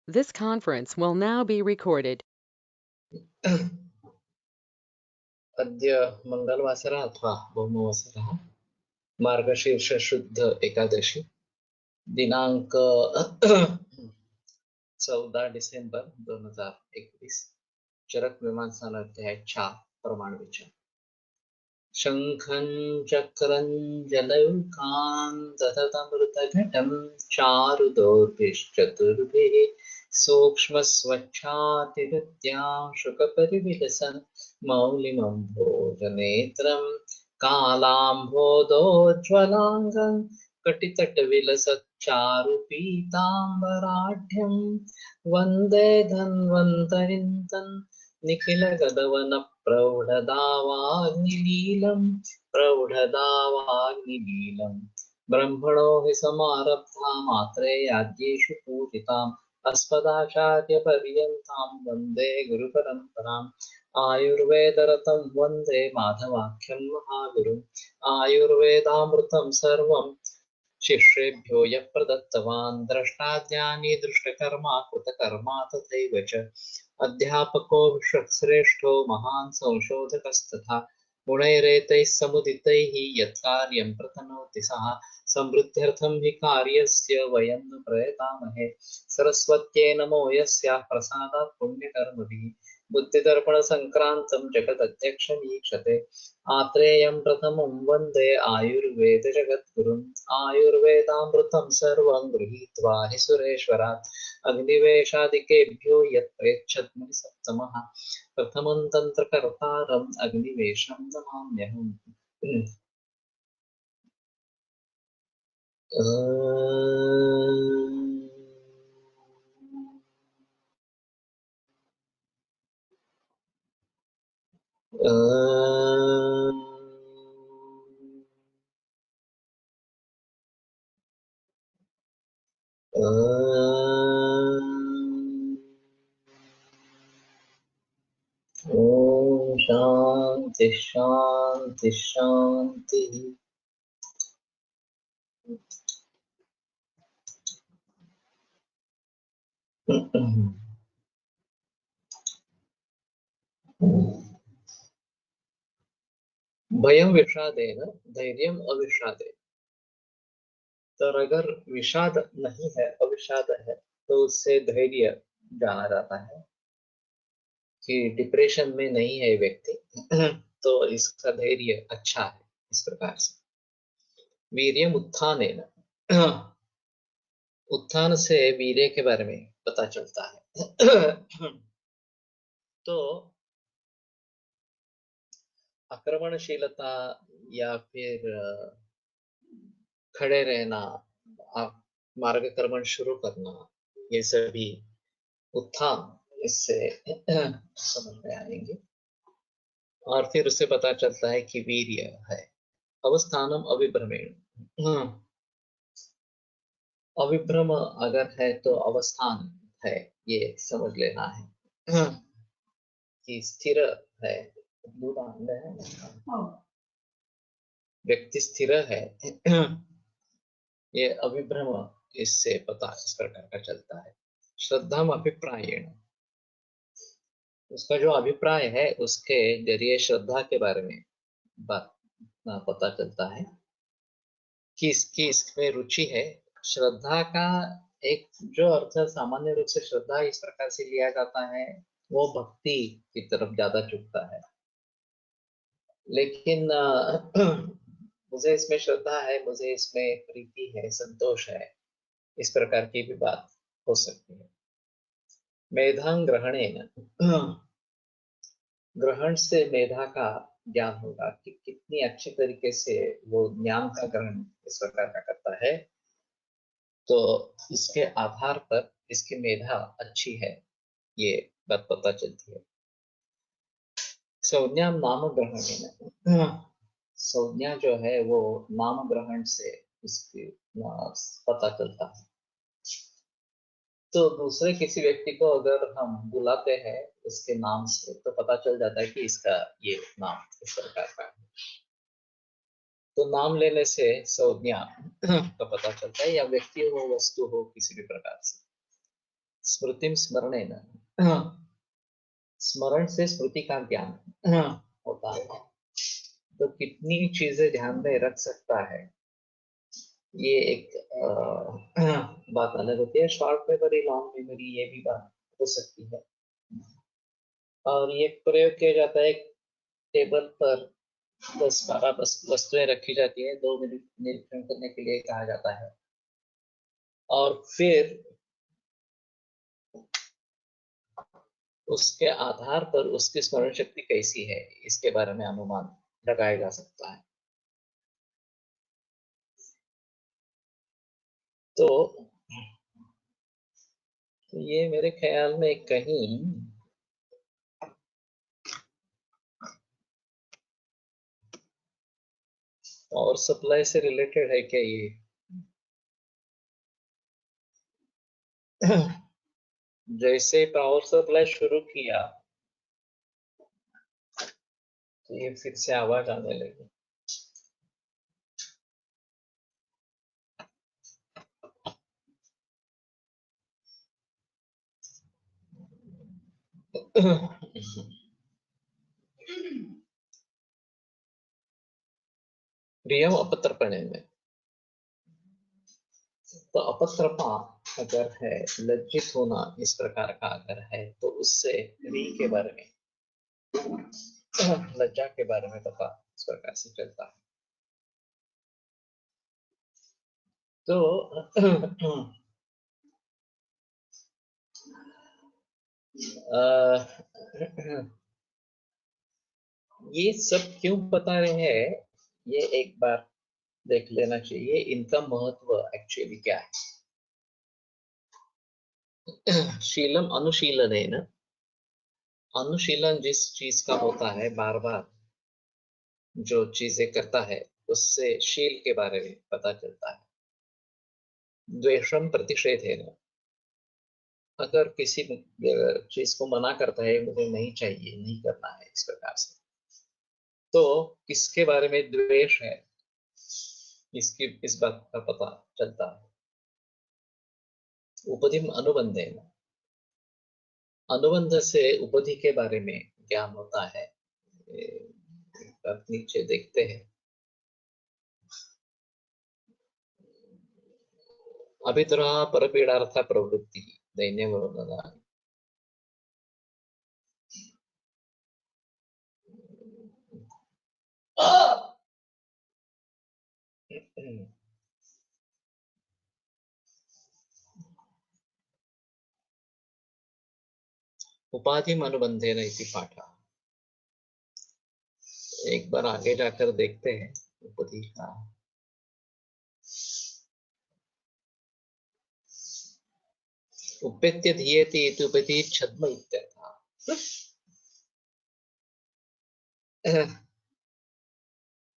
This conference will now be recorded. अद्य मंगलवासरः अथवा भौमवासरः मार्गशीर्ष शुद्ध एकादशी दिनांक 14 डिसेंबर 2021 चरक मीमांसा अध्याय 4 प्रमाण विचार शंखं चक्रं जलौकान् दधतमृतघटं चारुदोर्भिश्चतुर्भिः सूक्ष्मस्वच्छातिहृत्यां शुकपरिविलसन् मौलिमम्भोजनेत्रं कालाम्भोदोज्ज्वलाङ्गं कटितटविलसच्चारुपीताम्बराढ्यं वन्दे धन्वन्तरिं निखिलगदवनप्रौढदावाग्निलीलं ब्रह्मणो हि समारब्धा मात्रेयाद्येषु पूजिताम् अस्मदाचार्यपर्यन्तां वन्दे गुरुपरम्पराम् आयुर्वेदरतं वन्दे माधवाख्यं महागुरुम् आयुर्वेदामृतं सर्वं शिष्येभ्यो यः प्रदत्तवान् द्रष्टाज्ञानी दृष्टकर्मा कृतकर्मा तथैव च अध्यापको श्रेष्ठो महान् संशोधकस्तथा गुणैरेतैः समुदितैः यत्कार्यं प्रतनोति सः समृद्ध्यर्थं हि कार्यस्य वयं न प्रयतामहे सरस्वत्यै नमो यस्याः प्रसादात् पुण्यकर्मभिः बुद्धिदर्पणसङ्क्रान्तं जगदध्यक्षमीक्षते आत्रेयं प्रथमं वन्दे आयुर्वेदजगद्गुरुम् आयुर्वेदामृतं सर्वं गृहीत्वा हि सुरेश्वरात् अग्निवेशादिकेभ्यो यत् प्रेच्छद्मि सप्तमः प्रथमं तन्त्रकर्तारम् अग्निवेशं नमाम्यहम् ओम शांति शांति शांति। भयं विषादेन धैर्यम अविषादे। तो अगर विषाद नहीं है, अविषाद है, तो उससे धैर्य जाना जाता है कि डिप्रेशन में नहीं है व्यक्ति तो इसका धैर्य अच्छा है। इस प्रकार से वीर्यम उत्थानेन, उत्थान से वीर्य के बारे में पता चलता है। तो आक्रमणशीलता या फिर खड़े रहना, मार्गक्रमण शुरू करना, ये सभी उत्थान इससे समझ में आएंगे। और फिर उससे पता चलता है कि वीर्य है। अवस्थानम अविभ्रमेण, अविभ्रम अगर है तो अवस्थान है, ये समझ लेना है कि स्थिर है, व्यक्ति स्थिर है, ये अविभ्रम इससे पता इस प्रकार का चलता है। श्रद्धा अभिप्रायण, उसका जो अभिप्राय है उसके जरिए श्रद्धा के बारे में बात पता चलता है कि इसकी इसमें रुचि है। श्रद्धा का एक जो अर्थ सामान्य रूप से श्रद्धा इस प्रकार से लिया जाता है, वो भक्ति की तरफ ज्यादा झुकता है। लेकिन मुझे इसमें श्रद्धा है, मुझे इसमें प्रीति है, संतोष है, इस प्रकार की भी बात हो सकती है। मेधां ग्रहणेन, ग्रहण से मेधा का ज्ञान होगा कि कितनी अच्छी तरीके से वो ज्ञान का ग्रहण इस प्रकार का करता है, तो इसके आधार पर इसकी मेधा अच्छी है, ये बात पता चलती है। संज्ञा नाम ग्रहण, संज्ञा जो है वो नाम ग्रहण से इसकी पता चलता है। तो दूसरे किसी व्यक्ति को अगर हम बुलाते हैं उसके नाम से, तो पता चल जाता है कि इसका ये नाम इस प्रकार का है। तो नाम लेने से संज्ञा का पता चलता है, या व्यक्ति हो, वस्तु हो, किसी भी प्रकार से। स्मृतिम स्मरणेन, स्मरण से स्मृति का ज्ञान होता है। तो कितनी चीजें ध्यान में रख सकता है, ये एक बात अलग होती है। शॉर्ट मेमोरी, लॉन्ग मेमोरी, ये भी बात हो सकती है। और ये प्रयोग किया जाता है, टेबल पर 10-12 वस्तुएं रखी जाती है, 2 मिनट निरीक्षण करने के लिए कहा जाता है, और फिर उसके आधार पर उसकी स्मरण शक्ति कैसी है, इसके बारे में अनुमान लगाया जा सकता है। तो ये मेरे ख्याल में कहीं पावर सप्लाई से रिलेटेड है क्या ये? जैसे पावर सप्लाई शुरू किया तो ये फिर से आवाज आने लगी। प्रियम अपत्रपणे में, तो अपत्रपा अगर है, लज्जित होना इस प्रकार का अगर है, तो उससे री के बारे में, लज्जा के बारे में पता इस प्रकार से चलता है। तो ये सब क्यों बता रहे हैं, ये एक बार देख लेना चाहिए, इनका महत्व एक्चुअली क्या है। शीलम अनुशीलनेन, अनुशीलन जिस चीज का होता है, बार बार जो चीजें करता है, उससे शील के बारे में पता चलता है। द्वेषम प्रतिषेधेन, अगर किसी चीज को मना करता है, मुझे नहीं चाहिए, नहीं करना है, इस प्रकार से, तो किसके बारे में द्वेष है, इसकी इस बात का पता चलता है। उपधिम अनुबंधेन, अनुबंध से उपधि के बारे में ज्ञान होता है। नीचे देखते हैं, अभितरः परपीडार्थ प्रवृत्ति दैन्य वर्णना। उपाधिम अनुबंधेन इति पाठः। एक बार आगे जाकर देखते हैं उपधि का। उपेत्य धीयते इति उपधि छद्म इत्यर्थः।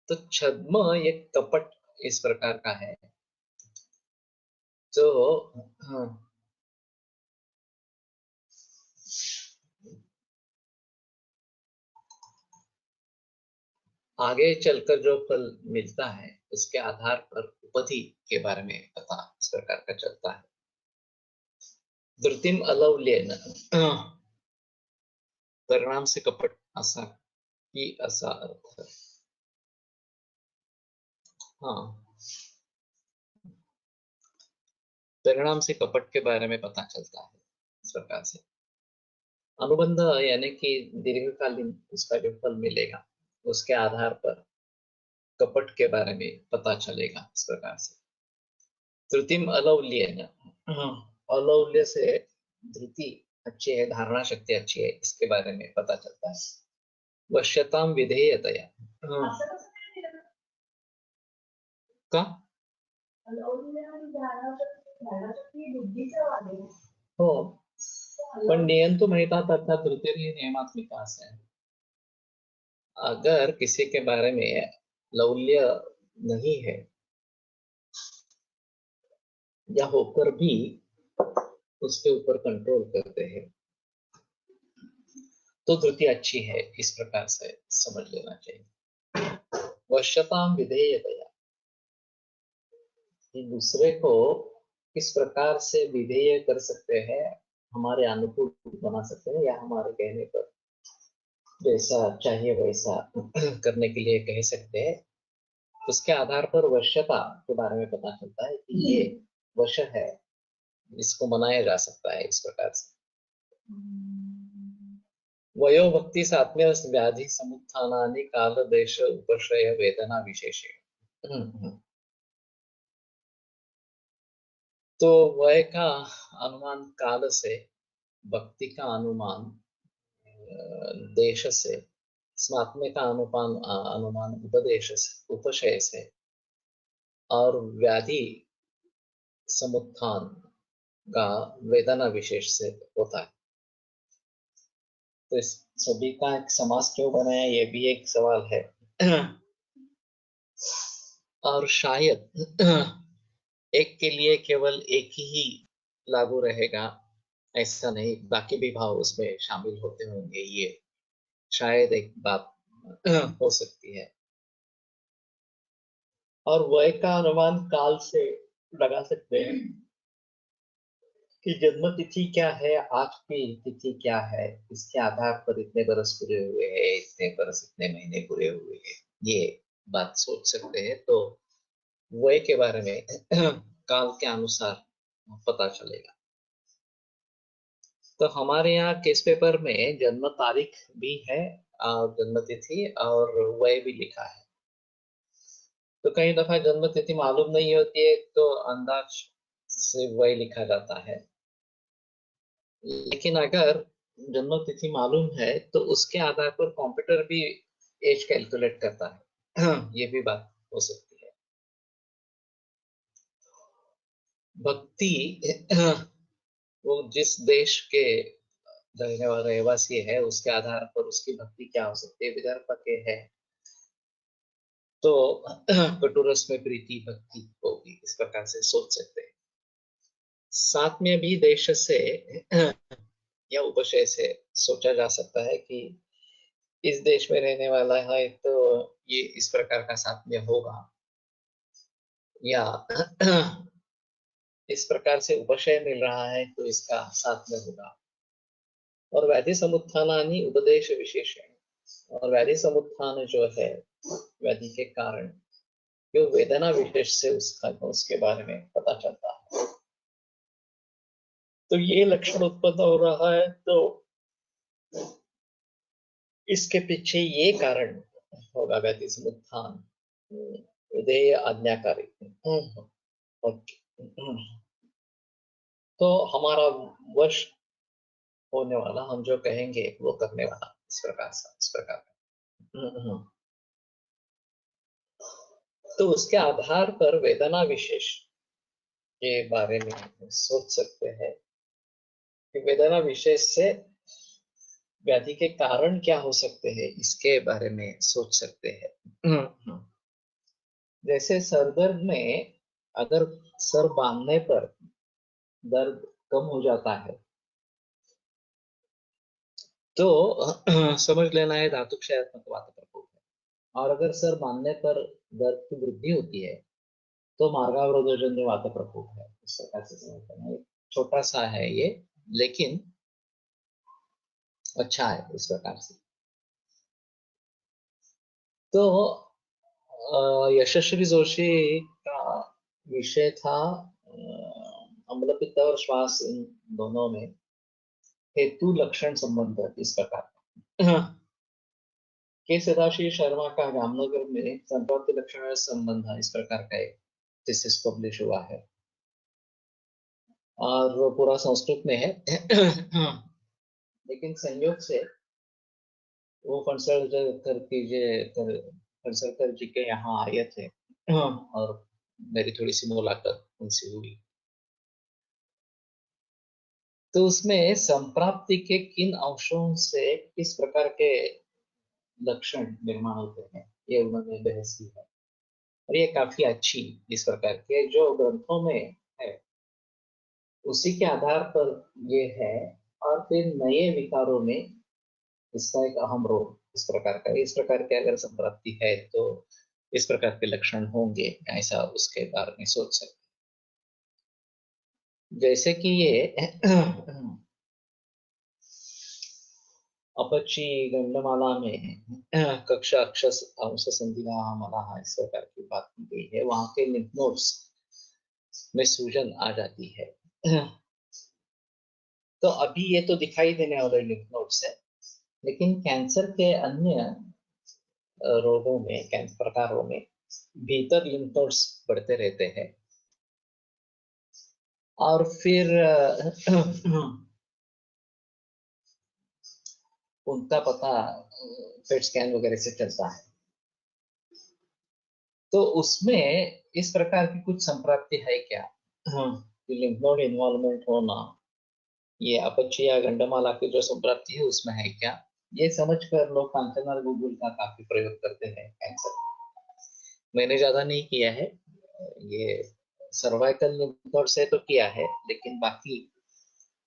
तो छद्म एक कपट इस प्रकार का है। तो आगे चलकर जो फल मिलता है, उसके आधार पर उपधि के बारे में पता इस प्रकार का चलता है। धृतिम अलौल्येन, परिणाम से कपट असा की असा अर्थ। हाँ, परिणाम से कपट के बारे में पता चलता है इस प्रकार से। अनुबंध यानी कि दीर्घकालीन उसका जो फल मिलेगा, उसके आधार पर कपट के बारे में पता चलेगा इस प्रकार से। धृतिम अलौल्येन, अलौल्य से धृति अच्छी है, धारणा शक्ति अच्छी है, इसके बारे में पता चलता है। वश्यताम विधेयतया, का हो, पण नियंतु महितात अर्थात तृतीय नियमात्मिका है। अगर किसी के बारे में लौल्य नहीं है, या होकर भी उसके ऊपर कंट्रोल करते हैं, तो धृति अच्छी है, इस प्रकार से समझ लेना चाहिए। वश्यताम विधेयतया, दूसरे को किस प्रकार से विधेय कर सकते हैं, हमारे अनुकूल बना सकते हैं, या हमारे कहने पर जैसा चाहिए वैसा करने के लिए कह सकते हैं। उसके आधार पर वश्यता के बारे में पता चलता है कि ये वश है, इसको मनाया जा सकता है इस प्रकार से। वयोभक्ति सात्म्य व्याधि समुत्थानानि काल देश उपश्रय वेदना विशेषे। तो वय का अनुमान काल से, भक्ति का अनुमान देश से, स्वात्म्य का अनुमान उपदेश से, उपशय से, और व्याधि समुत्थान का वेदना विशेष से होता है। तो इस सभी का एक समास क्यों बनाया, ये भी एक सवाल है। और शायद एक के लिए केवल एक ही लागू रहेगा ऐसा नहीं, बाकी भी भाव उसमें शामिल होते होंगे, ये शायद एक बात हो सकती है। और वय का अनुमान काल से लगा सकते हैं कि जन्म तिथि क्या है, आज की तिथि क्या है, इसके आधार पर इतने बरस पूरे हुए हैं, इतने बरस, इतने महीने पूरे हुए हैं, ये बात सोच सकते हैं। तो वय के बारे में काल के अनुसार पता चलेगा। तो हमारे यहाँ केस पेपर में जन्म तारीख भी है और जन्म तिथि और वय भी लिखा है। तो कई दफा जन्म तिथि मालूम नहीं होती है, तो अंदाज से वय लिखा जाता है। लेकिन अगर जन्म तिथि मालूम है तो उसके आधार पर कंप्यूटर भी एज कैलकुलेट करता है। ये भी बात हो सकती है। भक्ति वो जिस देश के रहने वाला रहवासी है उसके आधार पर उसकी भक्ति क्या हो सकती है। विदर्भ के है तो कटुरस में प्रीति भक्ति होगी, इस प्रकार से सोच सकते हैं। साथ में भी देश से या उपशय से सोचा जा सकता है कि इस देश में रहने वाला है तो ये इस प्रकार का सात्म्य होगा, या इस प्रकार से उपशय मिल रहा है तो इसका सात्म्य होगा। और व्याधि समुत्थानानि उपदेश विशेष है। और व्याधि समुत्थान जो है, व्याधि के कारण, जो वेदना विशेष से उसके बारे में पता चलता है। तो ये लक्षण उत्पन्न हो रहा है, तो इसके पीछे ये कारण होगा, व्याधि समुत्थान विधेय आज्ञाकारी। ओके। तो हमारा वश होने वाला, हम जो कहेंगे वो करने वाला, इस प्रकार से, इस प्रकार का। तो उसके आधार पर वेदना विशेष के बारे में सोच सकते हैं कि वेदना विशेष से व्याधि के कारण क्या हो सकते हैं, इसके बारे में सोच सकते हैं। जैसे सर दर्द में अगर सर बांधने पर दर्द कम हो जाता है तो समझ लेना है धातु क्षयात्मक वात प्रकोप है। और अगर सर बांधने पर दर्द की वृद्धि होती है तो मार्गावरोधजन्य वात प्रकोप है। इस प्रकार से समझ लेना है। छोटा सा है ये, लेकिन अच्छा है इस प्रकार से। तो यशस्वी जोशी का विषय था अम्ल पित्त और श्वास, इन दोनों में हेतु लक्षण संबंध इस प्रकार। के सदाशिव शर्मा का जामनगर में संप्राप्ति लक्षण संबंध इस प्रकार का एक थीसिस पब्लिश हुआ है और वो पूरा संस्कृत में है। लेकिन संयोग से वो फणसलकर जी के यहाँ आए थे और मेरी थोड़ी सी मुलाकात उनसे हुई। तो उसमें संप्राप्ति के किन अंशों से किस प्रकार के लक्षण निर्माण होते हैं, ये उन्होंने बहस की है। और ये काफी अच्छी इस प्रकार के जो ग्रंथों में है उसी के आधार पर ये है। और फिर नए विकारों में इसका एक अहम रोल इस प्रकार का, इस प्रकार के अगर संप्राप्ति है तो इस प्रकार के लक्षण होंगे, ऐसा उसके बारे में सोच सकते। जैसे कि ये अपची गंडमाला में कक्षा अक्षस अंश संधिला मलाह इस प्रकार की बात की गई है। वहां के लिम्फ नोड्स में सूजन आ जाती है। तो अभी ये तो दिखाई देने वाले लिम्फ नोड्स है, लेकिन कैंसर के अन्य रोगों में, कैंसर प्रकारों में भीतर लिम्फ नोड्स बढ़ते रहते हैं और फिर उनका पता पेट स्कैन वगैरह से चलता है। तो उसमें इस प्रकार की कुछ संप्राप्ति है क्या? लिम्फ नोड इन्वॉल्वमेंट होना, ये अपची या गंडमाला की जो संप्राप्ति है उसमें है क्या? ये समझकर लोग कांचनमार्ग गूगल का काफी प्रयोग करते हैं कैंसर। मैंने ज्यादा नहीं किया है, ये सर्वाइकल लिम्फ नोड से तो किया है, लेकिन बाकी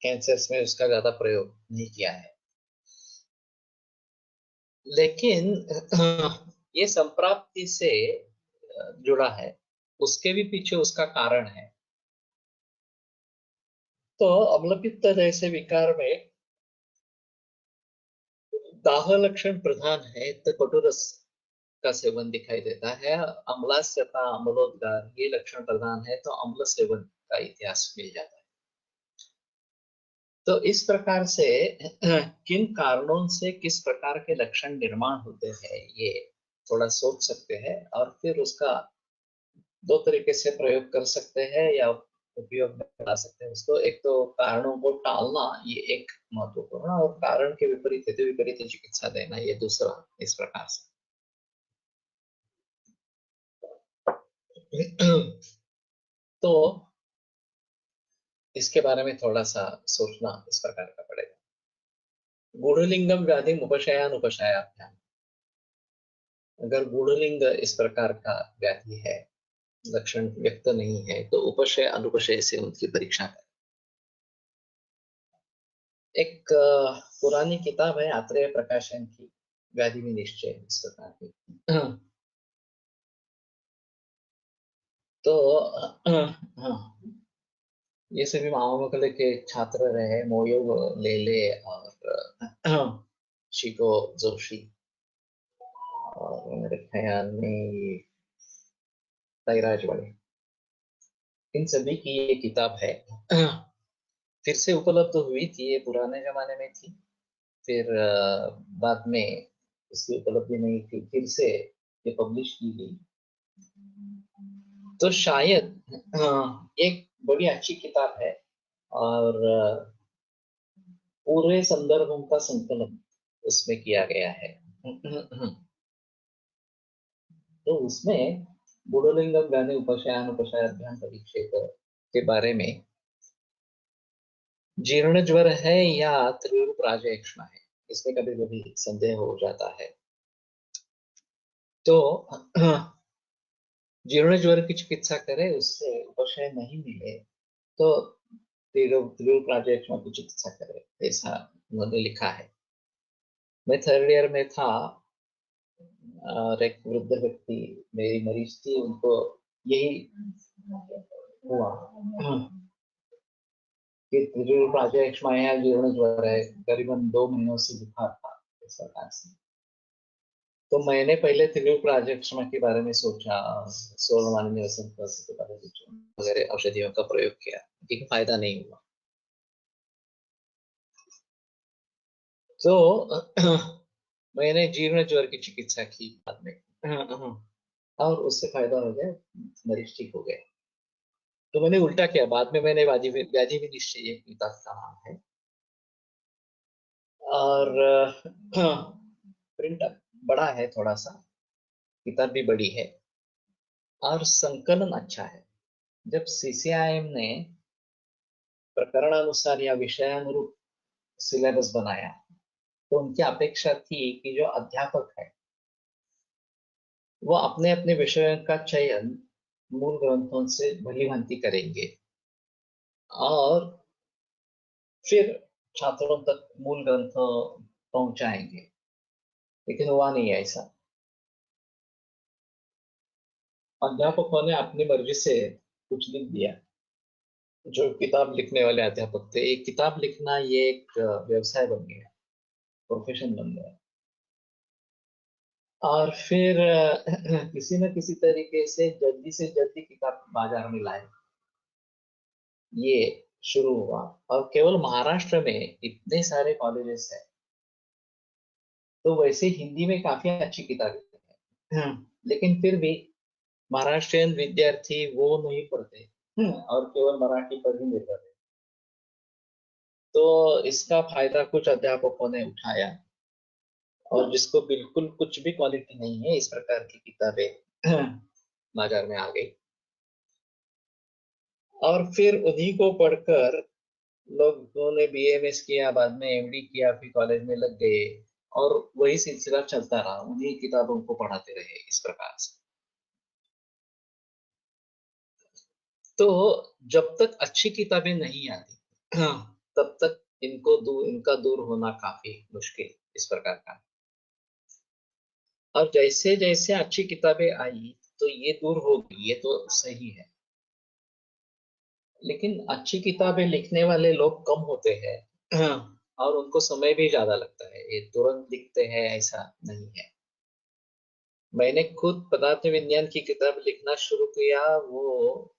कैंसर्स में उसका ज्यादा प्रयोग नहीं किया है। लेकिन ये संप्राप्ति से जुड़ा है, उसके भी पीछे उसका कारण है। तो अम्लपित्त जैसे विकार में दाह लक्षण प्रधान है, तो कटुरस का सेवन दिखाई देता है। अम्लास्यता, अम्लोदगार ये लक्षण प्रधान है, तो अम्ल सेवन का इतिहास मिल जाता है। तो इस प्रकार से किन कारणों से किस प्रकार के लक्षण निर्माण होते हैं, ये थोड़ा सोच सकते हैं और फिर उसका दो तरीके से प्रयोग कर सकते हैं या उपयोग में ला सकते हैं उसको। एक तो कारणों को टालना, ये एक महत्वपूर्ण, और कारण के विपरीत हेतु विपरीत चिकित्सा देना, ये दूसरा। इस प्रकार से तो इसके बारे में थोड़ा सा सोचना इस प्रकार का पड़ेगा। गूढ़लिंगम व्याधि उपशयान उपशयाभ्याम, अगर गूढ़लिंग इस प्रकार का व्याधि है, लक्षण व्यक्त नहीं है, तो उपशय अनुपशय से उनकी परीक्षा करें। एक पुरानी किताब है आत्रेय प्रकाशन की, व्याधि में निश्चय, इस प्रकार की। तो हाँ, ये सभी महामंडल के छात्र रहे, मोयोग लेले और शिको जोशी, और मेरे ख्याल में तैराज वाले, इन सभी की ये किताब है। फिर से उपलब्ध हुई थी, ये पुराने जमाने में थी, फिर बाद में इसकी उपलब्धि नहीं थी, फिर से ये पब्लिश की गई। तो शायद एक बड़ी अच्छी किताब है, और पूरे संदर्भों का संकलन उसमें किया गया है। तो उसमें गुणलिंगम व्याधि उपशयान उपशयाभ्याम परिक्षेप के बारे में, जीर्ण ज्वर है या त्रिरूप राजयक्ष्मा है, इसमें कभी कभी संदेह हो जाता है। तो जीर्ण ज्वर की चिकित्सा करें, उससे उपशय नहीं मिले तो त्रिरूप राजयक्ष्मा की चिकित्सा करें, ऐसा उन्होंने लिखा है। मैं थर्ड ईयर में था और एक वृद्ध व्यक्ति मेरी मरीज थी, उनको यही हुआ कि त्रिरूप राजयक्ष्मा या जीर्ण ज्वर है, करीबन 2 महीनों से बुखार था इस प्रकार से। तो मैंने पहले त्रिरूप राजयक्ष्मा के बारे में सोचा, सोलवानी के बारे में सोचा, वगैरह औषधियों का प्रयोग किया, लेकिन फायदा नहीं हुआ। तो मैंने जीर्ण ज्वर की चिकित्सा की बाद में, और उससे फायदा हो गया, मरीज ठीक हो गए। तो मैंने उल्टा किया, बाद में मैंने व्याधि व्याधि विनिश्चय, एक किताब का नाम है, और प्रिंट बड़ा है थोड़ा सा, किताब भी बड़ी है और संकलन अच्छा है। जब सीसीआईएम ने प्रकरणानुसार या विषयानुरूप सिलेबस बनाया, तो उनकी अपेक्षा थी कि जो अध्यापक है वो अपने अपने विषयों का चयन मूल ग्रंथों से भली भांति करेंगे और फिर छात्रों तक मूल ग्रंथ पहुंचाएंगे, लेकिन हुआ नहीं ऐसा। अध्यापकों ने अपनी मर्जी से कुछ लिख दिया। जो किताब लिखने वाले अध्यापक थे, एक किताब लिखना ये एक व्यवसाय बन गया। प्रोफेशन बन गया। और फिर किसी न किसी तरीके से जल्दी किताब बाजार में लाए, ये शुरू हुआ। और केवल महाराष्ट्र में इतने सारे कॉलेजेस हैं, तो वैसे हिंदी में काफी अच्छी किताबें हैं। लेकिन फिर भी महाराष्ट्रियन विद्यार्थी वो नहीं पढ़ते, और केवल मराठी पर ही निर्भर है। तो इसका फायदा कुछ अध्यापकों ने उठाया, और जिसको बिल्कुल कुछ भी क्वालिटी नहीं है, इस प्रकार की किताबें बाजार में आ गई। और फिर उन्हीं को पढ़कर लोगों ने बीएमएस किया, बाद में एमडी किया, फिर कॉलेज में लग गए, और वही सिलसिला चलता रहा, उन्हीं किताबों को पढ़ाते रहे इस प्रकार से। तो जब तक अच्छी किताबें नहीं आती, तब तक इनका दूर होना काफी मुश्किल इस प्रकार का। और जैसे जैसे अच्छी किताबें आई, तो ये दूर हो गई, ये तो सही है। लेकिन अच्छी किताबें लिखने वाले लोग कम होते हैं, और उनको समय भी ज्यादा लगता है, ये तुरंत लिखते हैं ऐसा नहीं है। मैंने खुद पदार्थ विज्ञान की किताब लिखना शुरू किया, वो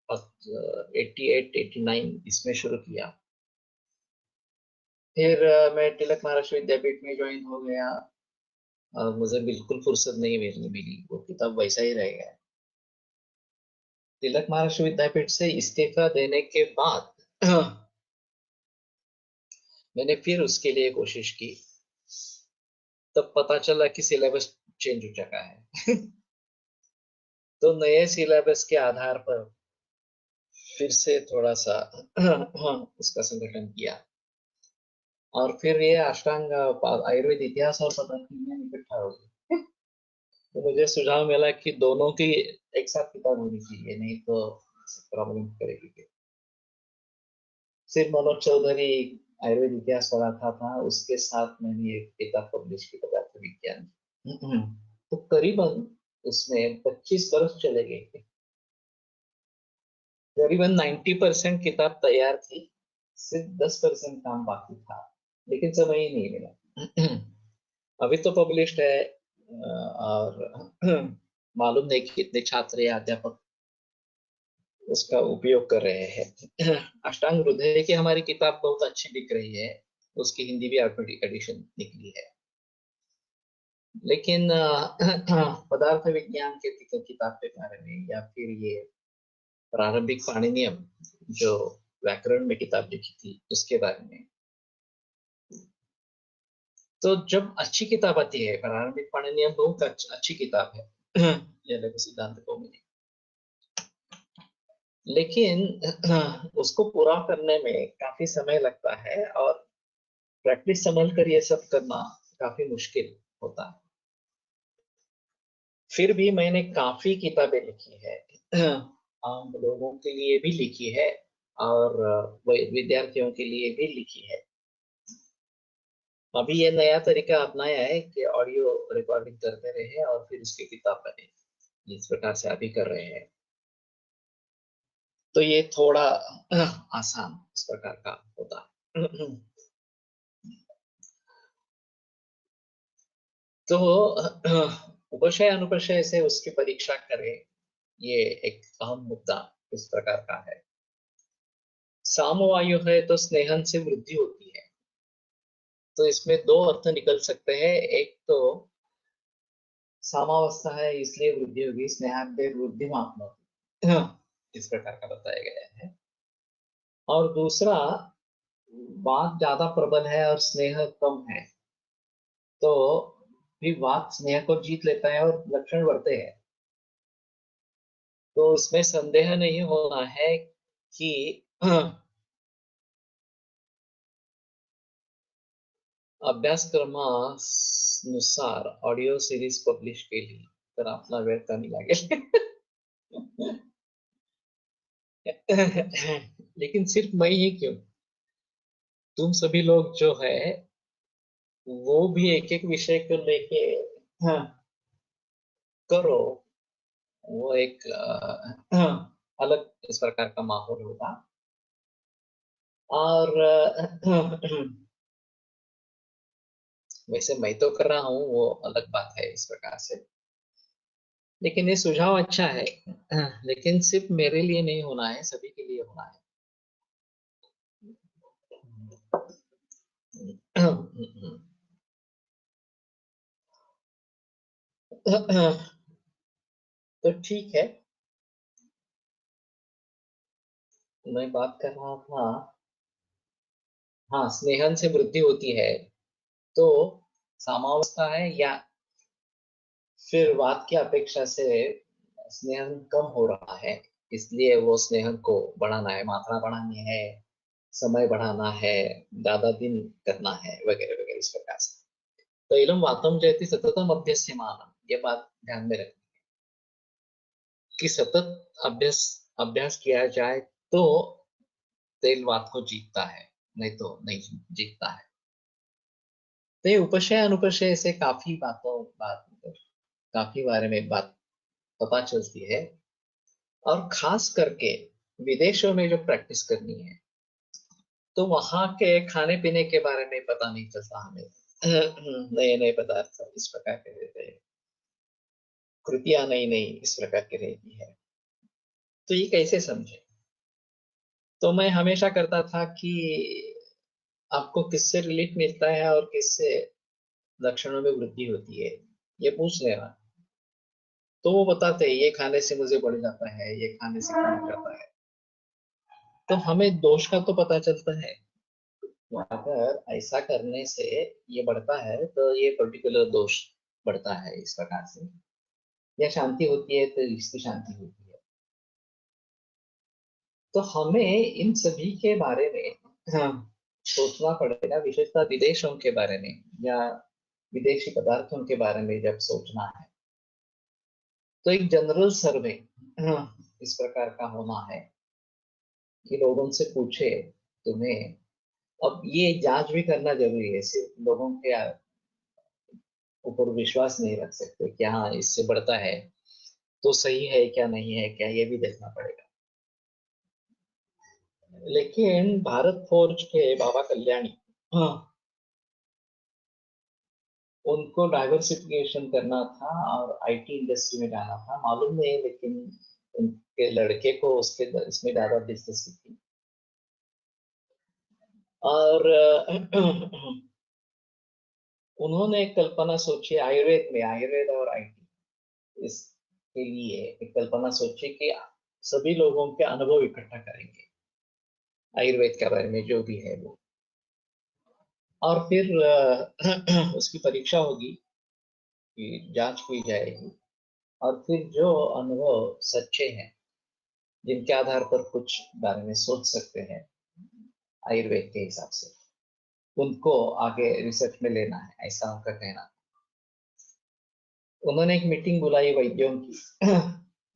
88 89 इसमें शुरू किया। फिर मैं तिलक महाराष्ट्र विद्यापीठ में ज्वाइन हो गया, और मुझे बिल्कुल फुर्सत नहीं मिली, वो किताब वैसा ही रह गया। तिलक महाराष्ट्र विद्यापीठ से इस्तीफा देने के बाद मैंने फिर उसके लिए कोशिश की, तब पता चला कि सिलेबस चेंज हो चुका है। तो नए सिलेबस के आधार पर फिर से थोड़ा सा उसका संगठन किया, और फिर ये अष्टांग आयुर्वेद इतिहास और पदार्थ विज्ञान इकट्ठा हो गया। तो मुझे सुझाव मिला कि दोनों की एक साथ किताब होनी चाहिए, नहीं तो प्रॉब्लम करेगी। सिर्फ मनोज चौधरी आयुर्वेद इतिहास पढ़ाता था, उसके साथ मैंने एक किताब पब्लिश की, पदार्थ विज्ञान। तो करीबन उसमें 25 वर्ष चले गए। करीबन 90% किताब तैयार थी, सिर्फ 10% काम बाकी था, लेकिन समय ही नहीं मिला। अभी तो पब्लिश्ड है, और मालूम नहीं कि कितने छात्र या अध्यापक उसका उपयोग कर रहे हैं। अष्टांग हृदय की हमारी किताब बहुत अच्छी बिक रही है, उसकी हिंदी भी ऑटोमेटिक एडिशन निकली है। लेकिन पदार्थ विज्ञान के किताब के बारे में, या फिर ये प्रारंभिक पाणिनियम जो व्याकरण में किताब लिखी थी, उसके बारे में, तो जब अच्छी किताब आती है, प्रारंभिक पाणिनियम बहुत अच्छी किताब है ये लघु सिद्धांत कौमुदी, लेकिन उसको पूरा करने में काफी समय लगता है, और प्रैक्टिस संभल कर ये सब करना काफी मुश्किल होता है। फिर भी मैंने काफी किताबें लिखी है, आम लोगों के लिए भी लिखी है, और विद्यार्थियों के लिए भी लिखी है। अभी ये नया तरीका अपनाया है कि ऑडियो रिकॉर्डिंग करते रहे और फिर उसकी किताब बने, जिस प्रकार से अभी कर रहे हैं। तो ये थोड़ा आसान इस प्रकार का होता है। तो उपशय अनुपशय से उसकी परीक्षा करें, ये एक अहम मुद्दा इस प्रकार का है। सामवायु है तो स्नेहन से वृद्धि होती है, तो इसमें दो अर्थ निकल सकते हैं। एक तो सामावस्था है इसलिए वृद्धि होगी, स्नेहाद्य वृद्धि मापना, इस प्रकार का बताया गया है। और दूसरा, वात ज्यादा प्रबल है और स्नेह कम है, तो भी वात स्नेह को जीत लेता है और लक्षण बढ़ते हैं। तो इसमें संदेह नहीं होना है कि अभ्यासक्रमानुसार ऑडिओ सीरीज पब्लिश केली तर आपला वेळ कमी लागेल। लेकिन सिर्फ मैं ही क्यों, तुम सभी लोग जो है वो भी एक एक विषय को लेके हाँ, करो, वो एक अलग इस प्रकार का माहौल होगा। और वैसे मैं तो कर रहा हूँ, वो अलग बात है इस प्रकार से। लेकिन ये सुझाव अच्छा है। लेकिन सिर्फ मेरे लिए नहीं होना है, सभी के लिए होना है। तो ठीक है, मैं बात कर रहा था। हाँ, स्नेहन से वृद्धि होती है, तो सामावस्था है, या फिर वाद की अपेक्षा से स्नेहन कम हो रहा है, इसलिए वो स्नेहन को बढ़ाना है, मात्रा बढ़ानी है, समय बढ़ाना है, ज्यादा दिन करना है, वगैरह वगैरह इस प्रकार से। तो इलम वातम जयति सततम अभ्यस्यमानम, ये बात ध्यान में रखनी कि सतत अभ्यास अभ्यास किया जाए तो तेल वात को जीतता है, नहीं तो नहीं जीतता है। तो ये उपशय अनुपशय से काफी बात काफी बारे में बात पता चलती है। और खास करके विदेशों में जो प्रैक्टिस करनी है, तो वहां के खाने पीने के बारे में पता नहीं चलता हमें। नए नए पदार्थ इस प्रकार के रहते हैं, कृतियां नई नई इस प्रकार की रहती है। तो ये कैसे समझे? तो मैं हमेशा करता था कि आपको किससे रिलीफ मिलता है और किससे लक्षणों में वृद्धि होती है, ये पूछ लेना। तो वो बताते हैं ये खाने से मुझे बढ़ जाता है, ये खाने से कम जाता है। तो हमें दोष का तो पता चलता है। तो अगर ऐसा करने से ये बढ़ता है, तो ये पर्टिकुलर दोष बढ़ता है इस प्रकार से, या शांति होती है तो इसकी शांति होती है। तो हमें इन सभी के बारे में सोचना पड़ेगा, विशेषतः विदेशों के बारे में, या विदेशी पदार्थों के बारे में जब सोचना है, तो एक जनरल सर्वे इस प्रकार का होना है कि लोगों से पूछे तुम्हें। अब ये जांच भी करना जरूरी है, सिर्फ लोगों के ऊपर विश्वास नहीं रख सकते कि हाँ इससे बढ़ता है तो सही है क्या नहीं है क्या, ये भी देखना पड़ेगा। लेकिन भारत फोर्ज के बाबा कल्याणी, हाँ, उनको डाइवर्सिफिकेशन करना था और आईटी इंडस्ट्री में जाना था, मालूम नहीं, लेकिन उनके लड़के को उसके इसमें ज्यादा दिलचस्पी थी। और उन्होंने एक कल्पना सोची आयुर्वेद में, आयुर्वेद और आईटी, इसके लिए एक कल्पना सोची कि सभी लोगों के अनुभव इकट्ठा करेंगे आयुर्वेद के बारे में जो भी है वो, और फिर उसकी परीक्षा होगी कि जांच की जाएगी, और फिर जो अनुभव सच्चे हैं, जिनके आधार पर कुछ बारे में सोच सकते हैं आयुर्वेद के हिसाब से, उनको आगे रिसर्च में लेना है, ऐसा उनका कहना। उन्होंने एक मीटिंग बुलाई वैद्यों की,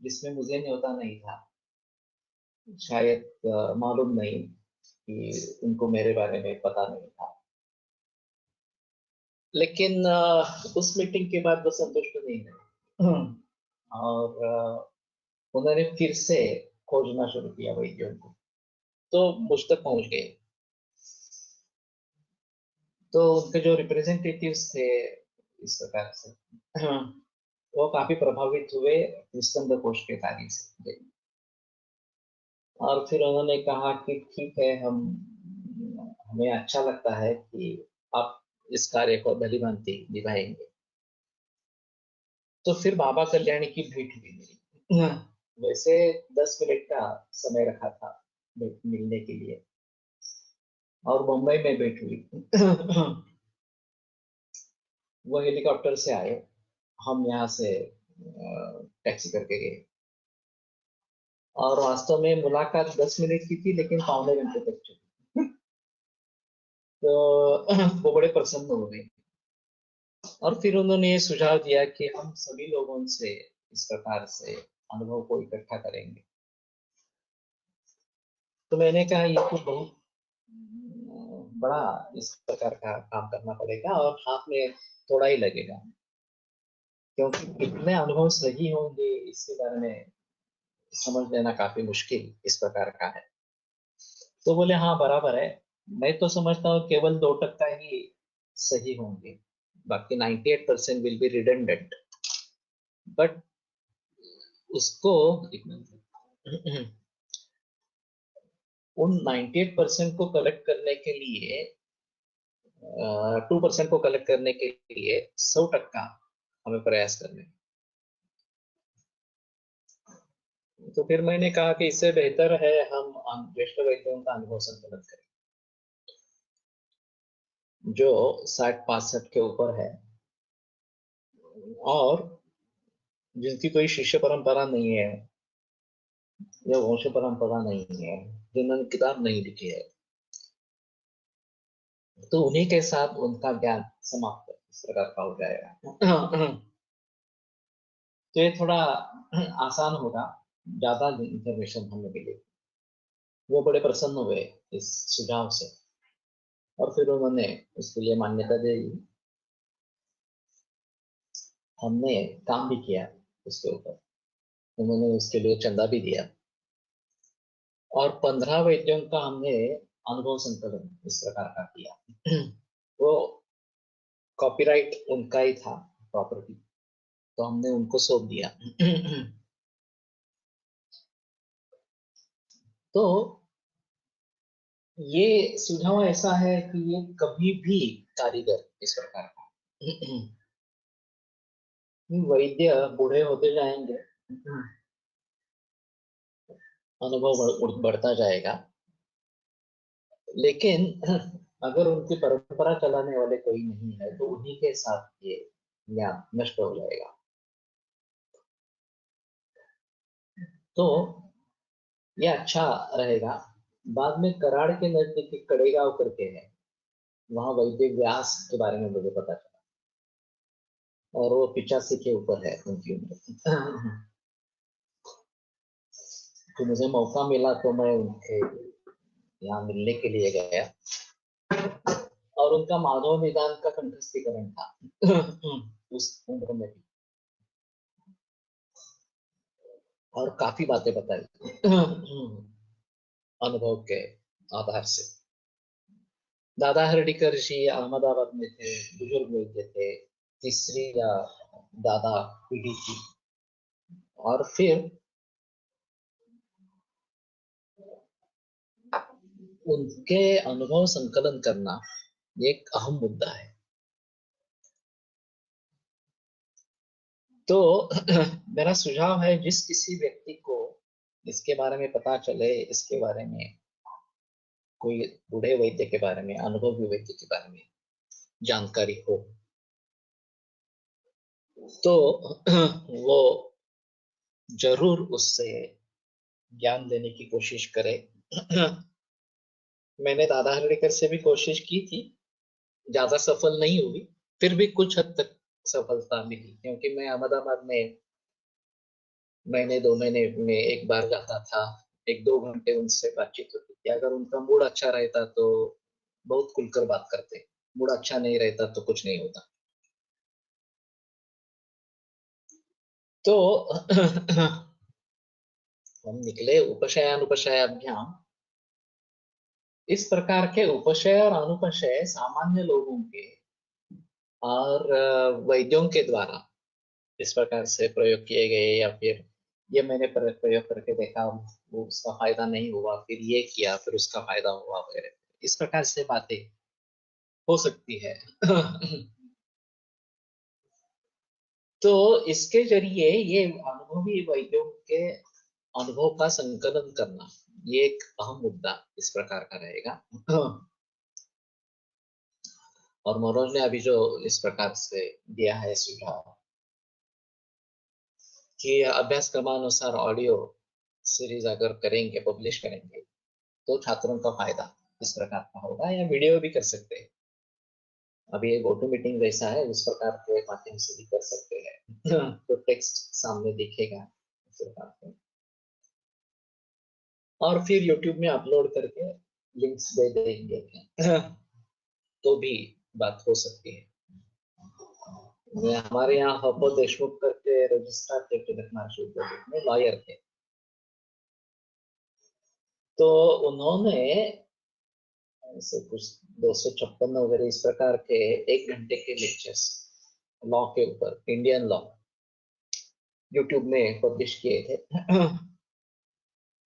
जिसमें मुझे न्योता नहीं था, शायद मालूम नहीं कि उनको मेरे बारे में पता नहीं था। लेकिन उस मीटिंग के बाद वो संतुष्ट नहीं रहे। और उन्होंने फिर से खोजना शुरू किया वैद्यों को, तो मुझ तक पहुंच गए। तो उनके जो रिप्रेजेंटेटिव्स थे इस प्रकार से, वो काफी प्रभावित हुए निस्कंद कोश के कार्य से। और फिर उन्होंने कहा कि ठीक है, हम हमें अच्छा लगता है कि आप इस कार्य को भली भांति निभाएंगे। तो फिर बाबा कल्याणी की भेंट हुई मेरी। वैसे 10 मिनट का समय रखा था मिलने के लिए, और मुंबई में भेंट हुई। वो हेलीकॉप्टर से आए, हम यहाँ से टैक्सी करके गए, और वास्तव में मुलाकात 10 मिनट की थी, लेकिन पौने घंटे तक चली। तो वो बड़े प्रसन्न हो गए, और फिर उन्होंने ये सुझाव दिया कि हम सभी लोगों से इस प्रकार से अनुभव को इकट्ठा करेंगे। तो मैंने कहा ये तो बहुत बड़ा इस प्रकार का काम करना पड़ेगा, और हाथ में थोड़ा ही लगेगा, क्योंकि कितने अनुभव सही होंगे इसके बारे में समझ लेना काफी मुश्किल इस प्रकार का है। तो बोले हाँ बराबर है, मैं तो समझता हूँ केवल 2% ही सही होंगे। बाकी 98% विल बी रिडंडेंट, बट उसको उन 98% को कलेक्ट करने के लिए 2% को कलेक्ट करने के लिए 100% हमें प्रयास करने। तो फिर मैंने कहा कि इससे बेहतर है हम ज्येष्ठ वैद्यों का अनुभव संकलन करें, जो 60-65 के ऊपर है और जिनकी कोई शिष्य परंपरा नहीं है या वंश परंपरा नहीं है, जिन्होंने किताब नहीं लिखी है, तो उन्हीं के साथ उनका ज्ञान समाप्त इस प्रकार का हो जाएगा। तो ये थोड़ा आसान होगा, ज्यादा इंफॉर्मेशन हमें मिलेगी। वो बड़े प्रसन्न हुए इस सुझाव से और फिर उन्होंने उसके लिए मान्यता दे दी। हमने काम भी किया उसके ऊपर, उन्होंने उसके लिए चंदा भी दिया और 15 वैद्यों का हमने अनुभव संकलन इस प्रकार का किया। वो कॉपीराइट उनका ही था, प्रॉपर्टी, तो हमने उनको सौंप दिया। तो ये सुझाव ऐसा है कि ये कभी भी कारीगर इस प्रकार का वैद्य बूढ़े होते जाएंगे, अनुभव बढ़ता जाएगा, लेकिन अगर उनकी परंपरा चलाने वाले कोई नहीं है तो उन्हीं के साथ ये ज्ञान नष्ट हो जाएगा। तो ये अच्छा रहेगा। बाद में कराड़ के नजदीक एक कड़ेगांव करके है, वहां वैद्य व्यास के बारे में मुझे पता चला और वो 85 के ऊपर है उनकी उम्र। तो मुझे मौका मिला तो मैं उनके यहाँ मिलने के लिए गया और उनका माधव निदान का कंठस्थीकरण था उस उम्र में भी, और काफी बातें बताई अनुभव के आधार से। दादा हरडीकर जी अहमदाबाद में थे, बुजुर्ग वैद्य थे, तीसरी या दादा पीढ़ी थी, और फिर उनके अनुभव संकलन करना एक अहम मुद्दा है। तो मेरा सुझाव है, जिस किसी व्यक्ति को इसके बारे में पता चले, इसके बारे में कोई बूढ़े वैद्य के बारे में, अनुभवी वैद्य के बारे में जानकारी हो, तो वो जरूर उससे ज्ञान लेने की कोशिश करे। मैंने दादा हरड़ीकर से भी कोशिश की थी, ज्यादा सफल नहीं हुई, फिर भी कुछ हद तक सफलता मिली, क्योंकि मैं अहमदाबाद में महीने 2 महीने में एक बार जाता था, 1-2 घंटे उनसे बातचीत होती थी। अगर उनका मूड अच्छा रहता तो बहुत खुलकर बात करते, मूड अच्छा नहीं रहता तो कुछ नहीं होता। तो हम निकले उपशयानुपशयाभ्याम। इस प्रकार के उपशय और अनुपशय सामान्य लोगों के और वैद्यों के द्वारा इस प्रकार से प्रयोग किए गए, या फिर ये मैंने प्रयोग करके देखा, वो उसका फायदा नहीं हुआ, फिर ये किया फिर उसका फायदा हुआ वगैरह, इस प्रकार से बातें हो सकती है। तो इसके जरिए ये अनुभवी वैद्यों के अनुभव का संकलन करना, ये एक अहम मुद्दा इस प्रकार का रहेगा। और मनोज ने अभी जो इस प्रकार से दिया है सुझाव कि अभ्यास क्रमानुसार ऑडियो सीरीज अगर करेंगे, पब्लिश करेंगे, तो छात्रों का फायदा इस प्रकार का होगा, या वीडियो भी कर सकते हैं। अभी एक गोटो मीटिंग जैसा है, उस प्रकार के माध्यम से भी कर सकते हैं। तो टेक्स्ट सामने दिखेगा इस प्रकार से, और फिर यूट्यूब में अपलोड करके लिंक्स दे देंगे, तो भी बात हो सकती है। हमारे यहाँ हपो देशमुख करके रजिस्ट्रार थे तिलक महर्षि विद्यापीठ में, लॉयर थे। तो उन्होंने ऐसे कुछ 256 वगैरह इस प्रकार के 1 घंटे के लेक्चर्स लॉ के ऊपर, इंडियन लॉ, यूट्यूब में पब्लिश किए थे।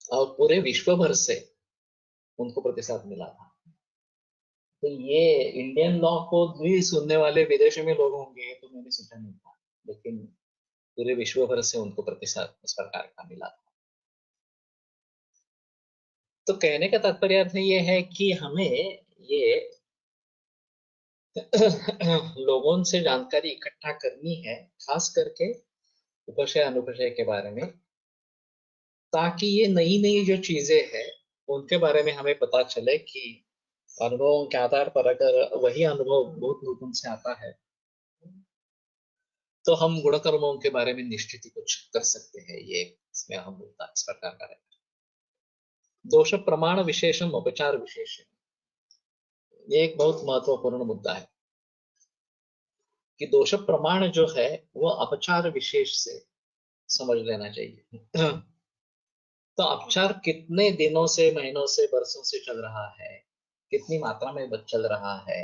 और पूरे विश्व भर से उनको प्रतिसाद मिला था। तो ये इंडियन लॉ को भी सुनने वाले विदेशों में लोग होंगे तो मैंने सोचा नहीं था, लेकिन पूरे विश्व भर से उनको प्रतिसाद इस प्रकार का मिला था। तो कहने का तात्पर्य अर्थ ये है कि हमें ये लोगों से जानकारी इकट्ठा करनी है, खास करके उपशय अनुपशय के बारे में, ताकि ये नई नई जो चीजें हैं उनके बारे में हमें पता चले कि अनुभवों के आधार पर अगर वही अनुभव बहुत लोगों से आता है तो हम गुण कर्मों के बारे में निश्चित ही कुछ कर सकते हैं। ये इसमें अहम मुद्दा इस प्रकार का है। दोष प्रमाण विशेषम उपचार विशेषम, ये एक बहुत महत्वपूर्ण मुद्दा है कि दोष प्रमाण जो है वो अपचार विशेष से समझ लेना चाहिए। तो अपचार कितने दिनों से, महीनों से, वर्षों से चल रहा है, कितनी मात्रा में चल रहा है,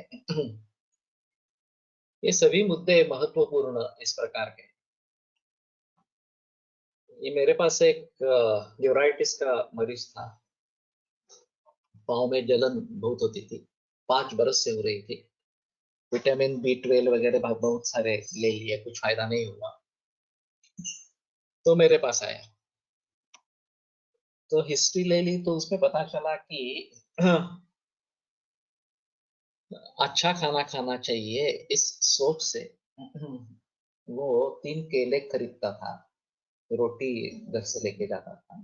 ये सभी मुद्दे महत्वपूर्ण इस प्रकार के। ये मेरे पास एक न्यूराइटिस का मरीज था, पाँव में जलन बहुत होती थी, 5 बरस से हो रही थी। विटामिन B12 वगैरह बहुत सारे ले लिए, कुछ फायदा नहीं हुआ, तो मेरे पास आया। तो हिस्ट्री ले ली तो उसमें पता चला कि अच्छा खाना खाना चाहिए, इस सोच से वो 3 केले खरीदता था, रोटी घर से लेके जाता था,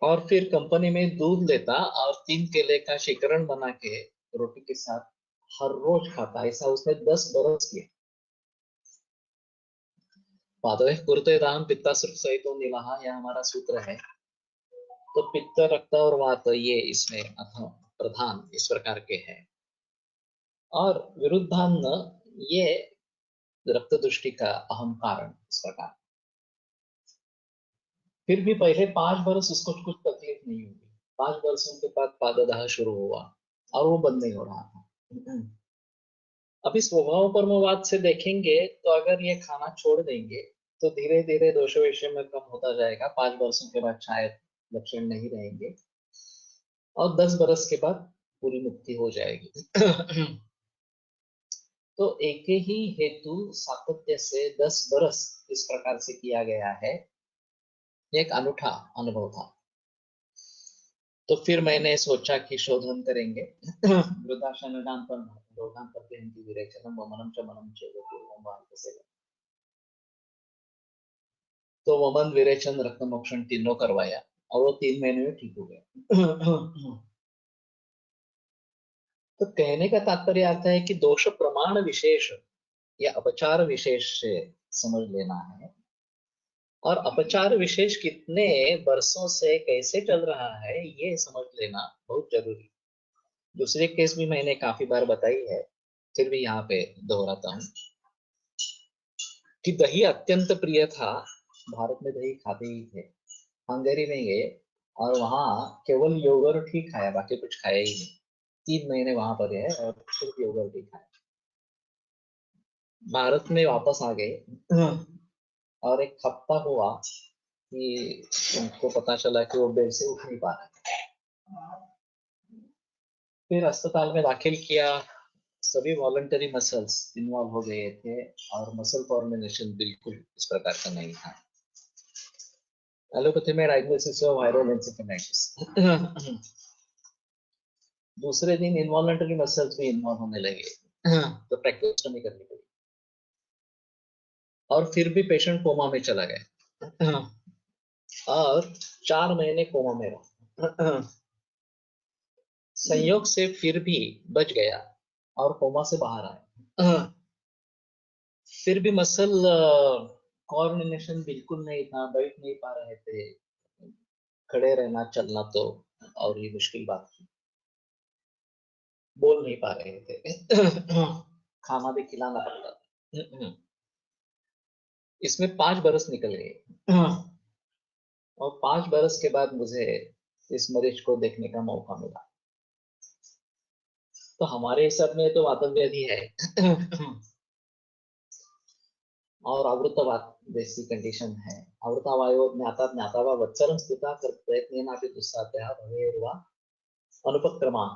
और फिर कंपनी में दूध लेता और 3 केले का शिकरण बना के रोटी के साथ हर रोज खाता। ऐसा उसने 10 बरस किया। पादवे कुरुते दाम पित्ता सुख सहितो निलाहा, यह हमारा सूत्र है। तो पित्त, रक्त और वात ये इसमें अथवा प्रधान इस प्रकार के हैं, और विरुद्धान्न ये रक्त दृष्टि का अहम कारण इस प्रकार। फिर भी पहले 5 बरस उसको कुछ तकलीफ नहीं हुई, 5 बरसों के बाद पाददाह शुरू हुआ और वो बंद नहीं हो रहा था। अभी स्वभाव परमवाद से देखेंगे तो अगर ये खाना छोड़ देंगे तो धीरे धीरे दोषो विषय में कम होता जाएगा, 5 बरसों के बाद शायद लक्षण नहीं रहेंगे, और 10 बरस के बाद पूरी मुक्ति हो जाएगी। तो एक ही हेतु सातत्य से 10 बरस इस प्रकार से किया गया है, एक अनूठा अनुभव था। तो फिर मैंने सोचा कि शोधन करेंगे। वृद्धाश्रम पर रोगान प्रत्यहन्ति विरेचनम वमनम च मनम च पूर्वम वाक्यसे। तो वमन, विरेचन, रक्त मोक्षण तीनों करवाया और वो 3 महीने में ठीक हो गया। तो कहने का तात्पर्य आता है कि दोष प्रमाण विशेष या अपचार विशेष से समझ लेना है, और अपचार विशेष कितने वर्षों से कैसे चल रहा है ये समझ लेना बहुत जरूरी। दूसरे केस भी मैंने काफी बार बताई है, फिर भी यहाँ पे दोहराता हूँ कि दही अत्यंत प्रिय था। भारत में दही खाते ही थे। हंगरी में गए और वहाँ केवल योगर्ट ही खाया, बाकी कुछ खाया ही नहीं। 3 महीने वहां पर है और सिर्फ योगर्ट ही खाया। भारत में वापस आ गए और एक हफ्ता हुआ कि उनको पता चला कि वो बेड से उठ नहीं पा रहे। फिर अस्पताल में दाखिल किया, सभी वॉलंटरी मसल्स इन्वॉल्व हो गए थे और मसल फॉर्मेशन बिल्कुल इस प्रकार का नहीं था। एलोपैथी में डायग्नोसिस हुआ वायरल एंसेफेलाइटिस। दूसरे दिन इनवॉलंटरी मसल्स भी इन्वॉल्व होने लगे, तो ट्रैकेस्टोमी करनी पड़ी, और फिर भी पेशेंट कोमा में चला गया और 4 महीने कोमा में रहा। संयोग से फिर भी बच गया और कोमा से बाहर आया। फिर भी मसल कोऑर्डिनेशन बिल्कुल नहीं था, बैठ नहीं पा रहे थे, खड़े रहना चलना तो और ही मुश्किल बात थी, बोल नहीं पा रहे थे। खाना भी खिलाना पड़ता था। इसमें 5 बरस निकल गए, और 5 बरस के बाद मुझे इस मरीज को देखने का मौका मिला। तो हमारे हिसाब में तो वातव व्याधि है और अवृतवात जैसी कंडीशन है। अवृतावायो ज्ञाता ज्ञाता वा वत्सरं स्थिता कर प्रयत्नेनापि दुस्साध्याः भवेयुर्वा अनुपक्रमाः।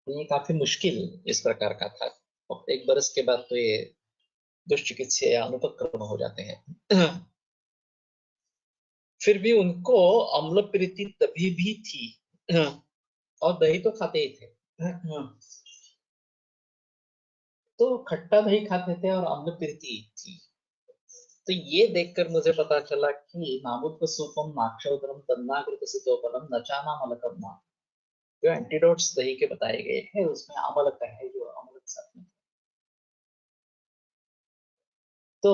ये काफी मुश्किल इस प्रकार का था। और 1 बरस के बाद तो ये दुष्चिकित्सीय या अनुपक्रम हो जाते हैं। फिर भी उनको अम्ल प्रीति तभी भी थी और दही तो खाते ही थे। तो खट्टा दही खाते थे और अम्ल प्रीति थी। तो ये देखकर मुझे पता चला कि नामुत्व सूपम नाक्षोदरम तन्नाकृतसितोपलम नचाना मलकम ना, जो एंटीडोट्स दही के बताए गए हैं उसमें अमलक है, जो अमलक साथ में। तो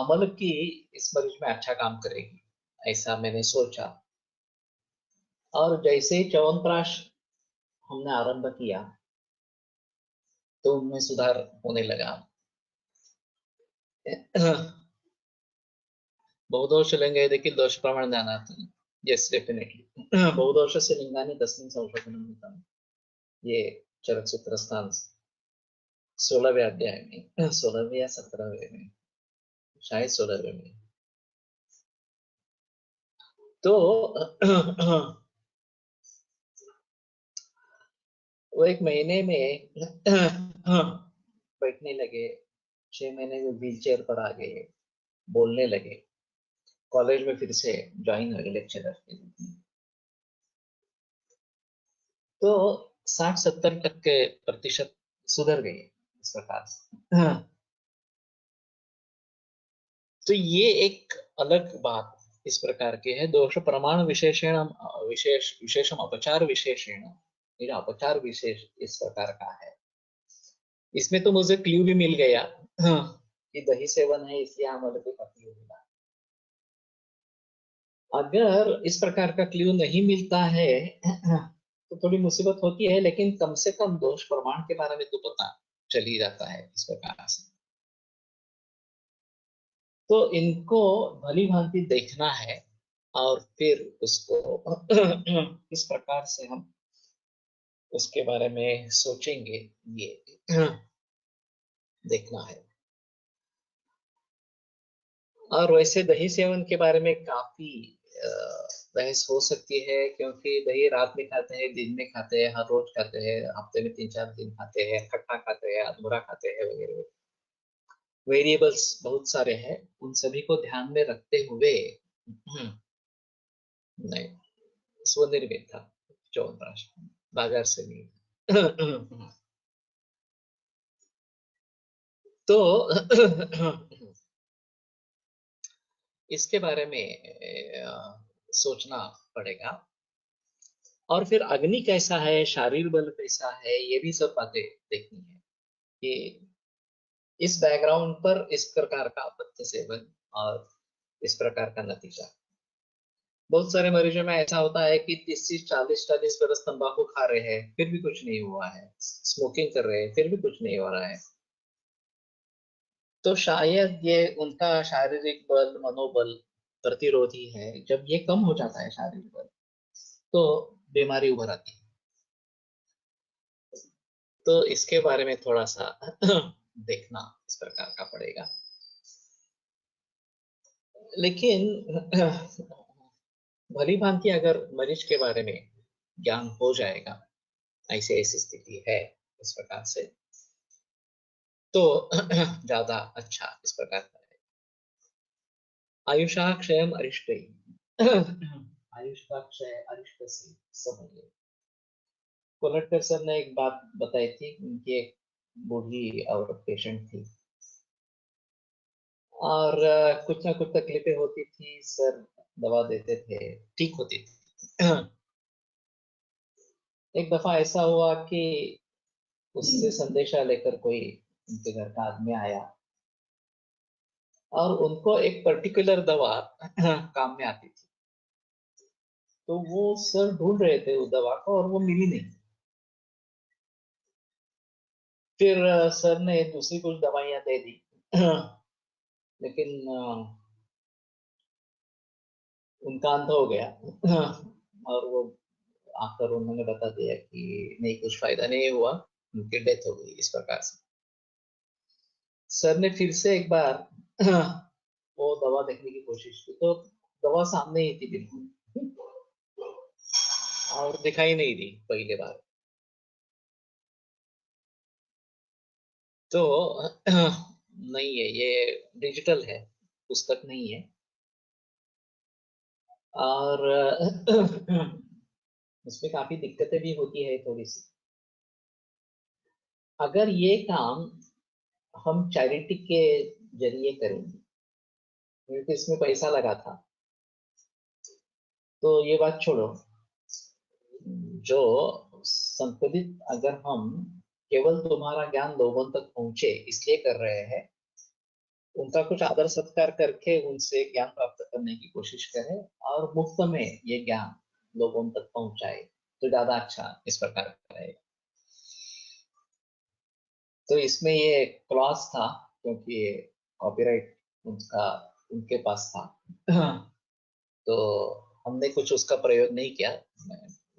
अमल की इस मरीज में अच्छा काम करेगी ऐसा मैंने सोचा। और जैसे ही च्यवनप्राश हमने आरंभ किया तो उनमें सुधार होने लगा। बहुदोषलिंगे देखील दोष प्रमाण ज्ञानात्, यस डेफिनेटली बहुदोषस्य लिंगानि तस्मिन् संशोधनं कृतम्। ये चरक सूत्र स्थान 16वें अध्याय में, 16वें या 17वें में, शायद 16वें में। तो वो 1 महीने में बैठने लगे, 6 महीने में व्हील चेयर पर आ गए, बोलने लगे, कॉलेज में फिर से ज्वाइन हुए लेक्चरर के रूप में। तो 60-70 तक के प्रतिशत सुधर गए इस प्रकार से। तो ये एक अलग बात इस प्रकार की है। दोष प्रमाण विशेषण विशेषम अपचार विशेषण, ये अपचार विशेष इस प्रकार का है। इसमें तो मुझे क्ल्यू भी मिल गया कि दही सेवन है इसलिए हमारे को क्ल्यू मिला। अगर इस प्रकार का क्ल्यू नहीं मिलता है तो थोड़ी मुसीबत होती है, लेकिन कम से कम दोष प्रमाण के बारे में तो पता चल ही जाता है इस प्रकार से। तो इनको भली भांति देखना है और फिर उसको किस प्रकार से हम उसके बारे में सोचेंगे, ये देखना है। और वैसे दही सेवन के बारे में काफी बहस हो सकती है, क्योंकि दही रात में खाते हैं, दिन में खाते हैं, हर रोज खाते हैं, हफ्ते में 3-4 दिन खाते हैं, खट्टा खाते हैं, अधूरा खाते हैं वगैरह। वेरिएबल्स बहुत सारे हैं, उन सभी को ध्यान में रखते हुए नहीं, स्वनिर्मित था च्यवनप्राश, बाजार से नहीं। तो इसके बारे में सोचना पड़ेगा। और फिर अग्नि कैसा है, शारीर बल कैसा है, ये भी सब बातें देखनी है कि इस बैकग्राउंड पर इस प्रकार का अपत्य सेवन और इस प्रकार का नतीजा। बहुत सारे मरीजों में ऐसा होता है कि 30-40 बरस तंबाकू खा रहे हैं फिर भी कुछ नहीं हुआ है, स्मोकिंग कर रहे हैं फिर भी कुछ नहीं हो रहा है। तो शायद ये उनका शारीरिक बल, मनोबल प्रतिरोधी है। जब ये कम हो जाता है शारीरिक बल तो बीमारी उभर आती है। तो इसके बारे में थोड़ा सा देखना इस प्रकार का पड़ेगा। लेकिन भली भांति अगर मरीज के बारे में ज्ञान हो जाएगा, ऐसी ऐसी स्थिति है इस प्रकार से, तो ज्यादा अच्छा इस प्रकार का है। आयुषा क्षय अरिष्ट आयुष का क्षय अरिष्ट से समझिए। कोलटकर सर ने एक बात बताई थी, उनकी एक बूढ़ी और पेशेंट थी और कुछ ना कुछ तकलीफें होती थी, सर दवा देते थे, ठीक होती थी। एक दफा ऐसा हुआ कि उससे संदेशा लेकर कोई उनके घर का आदमी आया और उनको एक पर्टिकुलर दवा काम में आती थी। तो वो सर ढूंढ रहे थे उस दवा को और वो मिली नहीं। फिर सर ने दूसरी कुछ दवाइयां दे दी लेकिन उनका अंत हो गया और वो आकर उन्होंने बता दिया कि नहीं, कुछ फायदा नहीं हुआ, उनकी डेथ हो गई इस प्रकार से। सर ने फिर से एक बार वो दवा देखने की कोशिश की, तो दवा सामने ही थी बिल्कुल, और दिखाई नहीं दी पहले बार। तो नहीं है, ये डिजिटल है, पुस्तक नहीं है। और उसमें काफी दिक्कतें भी होती है थोड़ी सी। अगर ये काम हम चैरिटी के जरिए करेंगे, क्योंकि इसमें पैसा लगा था, तो ये बात छोड़ो। जो संपादित, अगर हम केवल तुम्हारा ज्ञान लोगों तक पहुंचे इसलिए कर रहे हैं, उनका कुछ आदर सत्कार करके उनसे ज्ञान प्राप्त करने की कोशिश करें और मुफ्त में ये ज्ञान लोगों तक पहुंचाए, तो ज्यादा अच्छा इस प्रकार का है। तो इसमें ये क्लॉज था, क्योंकि कॉपीराइट उनका उनके पास था। तो हमने कुछ उसका प्रयोग नहीं किया।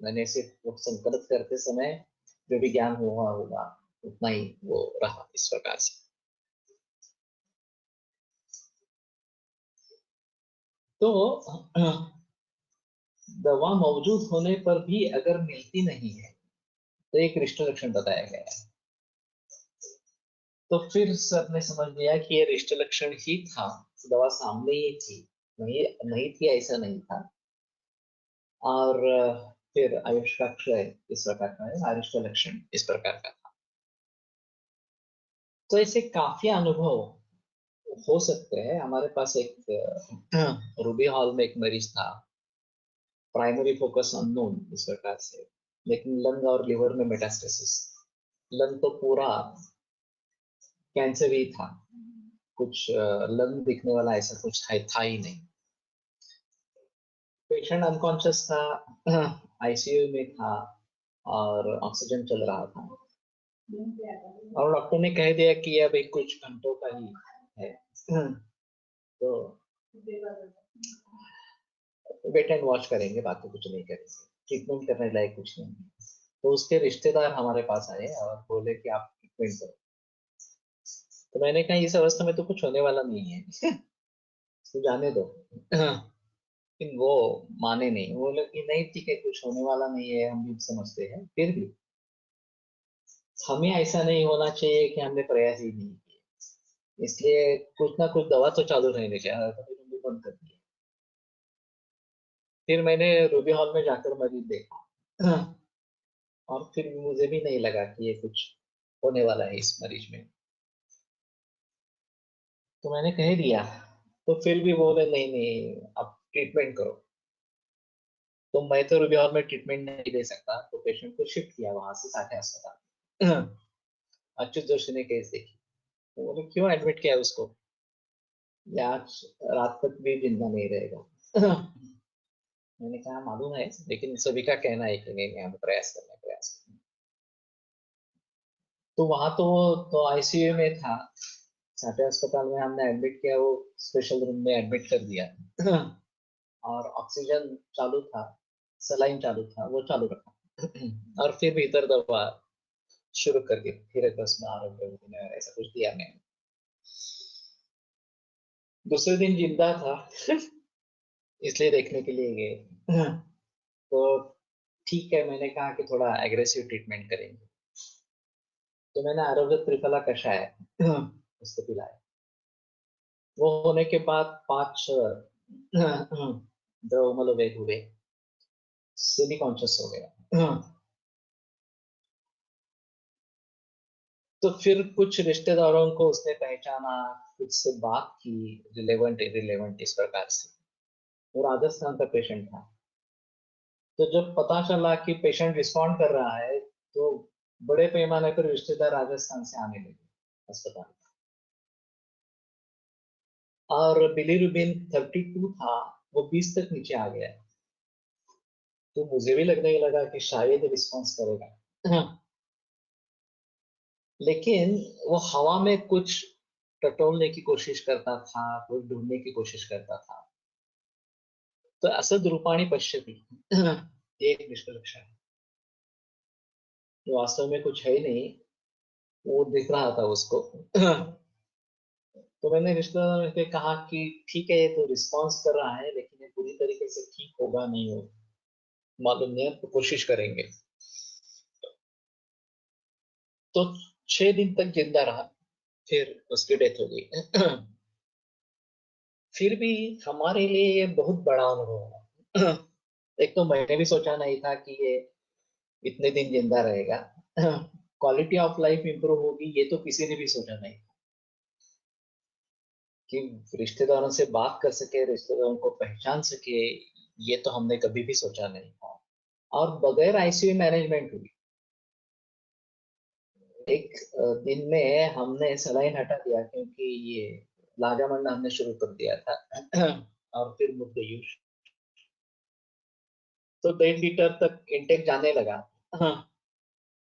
मैंने सिर्फ वो संकलित करते समय जो भी ज्ञान हुआ होगा उतना ही वो रहा इस प्रकार से। तो दवा मौजूद होने पर भी अगर मिलती नहीं है, तो एक रिष्ट लक्षण बताया गया है। तो फिर सर ने समझ लिया कि ये रिष्ट लक्षण ही था, दवा सामने ही थी, नहीं नहीं थी ऐसा नहीं था। और फिर आयुष का क्षय इस प्रकार का है, अरिष्ट लक्षण इस प्रकार का था। तो ऐसे काफी अनुभव हो सकते हैं। हमारे पास एक रूबी हॉल में एक मरीज था, प्राइमरी फोकस अननोन इस प्रकार से, लेकिन लंग और लिवर में मेटास्टेसिस। लंग तो पूरा कैंसर ही था, कुछ लंग दिखने वाला ऐसा कुछ था ही नहीं। पेशेंट अनकॉन्शियस था, आईसीयू में था, और ऑक्सीजन चल रहा था, और डॉक्टर ने कह दिया कि अब एक कुछ घंटों का ही है। तो वेट एंड वॉच करेंगे, बाकी कुछ नहीं करेंगे, ट्रीटमेंट करने लायक कुछ नहीं। तो उसके रिश्तेदार हमारे पास आए और बोले कि आप ट्रीटमेंट करो। तो मैंने कहा इस अवस्था में तो कुछ होने वाला नहीं है, तो जाने दो। लेकिन वो माने नहीं, वो बोले कि नहीं ठीक है, कुछ होने वाला नहीं है, हम भी समझते हैं, फिर भी हमें ऐसा नहीं होना चाहिए कि हमने प्रयास ही नहीं किए, इसलिए कुछ ना कुछ दवा तो चालू रहनी चाहिए, तो फिर हमने बंद कर दिया। फिर मैंने रूबी हॉल में जाकर मरीज देखा, और फिर मुझे भी नहीं लगा कि ये कुछ होने वाला है इस मरीज में, तो मैंने कह दिया। तो फिर भी बोले नहीं नहीं, आप ट्रीटमेंट करो। तो मैं तो रूबी हॉल में ट्रीटमेंट नहीं दे सकता, तो पेशेंट को शिफ्ट किया वहां से साथे अस्पताल। अच्युत जोशी ने केस देखी, तो बोले क्यों एडमिट किया उसको, ये आज रात तक भी जिंदा नहीं रहेगा। मैंने कहा मालूम है, लेकिन सभी का कहना है कि नहीं नहीं, हमें प्रयास करना। तो वहां तो वो तो आईसीयू में था, साथे अस्पताल में हमने एडमिट किया, वो स्पेशल रूम में एडमिट कर दिया। और ऑक्सीजन चालू था, सलाइन चालू था, वो चालू रखा। और फिर भीतर दवा शुरू कर दी, फिर बस में आरोग्य ने ऐसा कुछ दिया मैंने। दूसरे दिन जिंदा था, इसलिए देखने के लिए गए। तो ठीक है, मैंने कहा कि थोड़ा एग्रेसिव ट्रीटमेंट करेंगे, तो मैंने आरोग्य त्रिफला कषाय उसको पिलाया। वो होने के बाद 5 द्रवमल वेग हुए, सेमी कॉन्शियस हो गया। तो फिर कुछ रिश्तेदारों को उसने पहचाना, कुछ से बात की, रिलेवेंट इरिलेवेंट इस प्रकार से। वो राजस्थान का पेशेंट था। तो जब पता चला कि पेशेंट रिस्पॉन्ड कर रहा है, तो बड़े पैमाने पर रिश्तेदार राजस्थान से आने लगे अस्पताल। और बिलीरुबिन 32 था, वो 20 तक नीचे आ गया। तो मुझे भी लगने लगा कि शायद रिस्पॉन्स करेगा। लेकिन वो हवा में कुछ टटोलने की कोशिश करता था, कुछ ढूंढने की कोशिश करता था। तो असद रूपाणी पश्यति। एक रिश्ते लक्षण है, जो वास्तव में कुछ है ही नहीं, वो दिख रहा था उसको। तो मैंने रिश्तेदारों से कहा कि ठीक है, ये तो रिस्पॉन्स कर रहा है, लेकिन ये पूरी तरीके से ठीक होगा नहीं, हो मालूम नहीं, तो कोशिश करेंगे। तो 6 दिन तक जिंदा रहा, फिर उसकी डेथ हो गई। फिर भी हमारे लिए ये बहुत बड़ा अनुभव था। एक तो मैंने भी सोचा नहीं था कि ये इतने दिन जिंदा रहेगा। क्वालिटी ऑफ लाइफ इंप्रूव होगी, ये तो किसी ने भी सोचा नहीं कि रिश्तेदारों से बात कर सके, रिश्तेदारों को पहचान सके, ये तो हमने कभी भी सोचा नहीं था। और बगैर आईसीयू मैनेजमेंट हुई। एक दिन में हमने सलाइन हटा दिया, क्योंकि ये लाजामंड हमने शुरू कर दिया था। और फिर मुद्देयूश, तो 1.5 लीटर तक इंटेक जाने लगा। हाँ,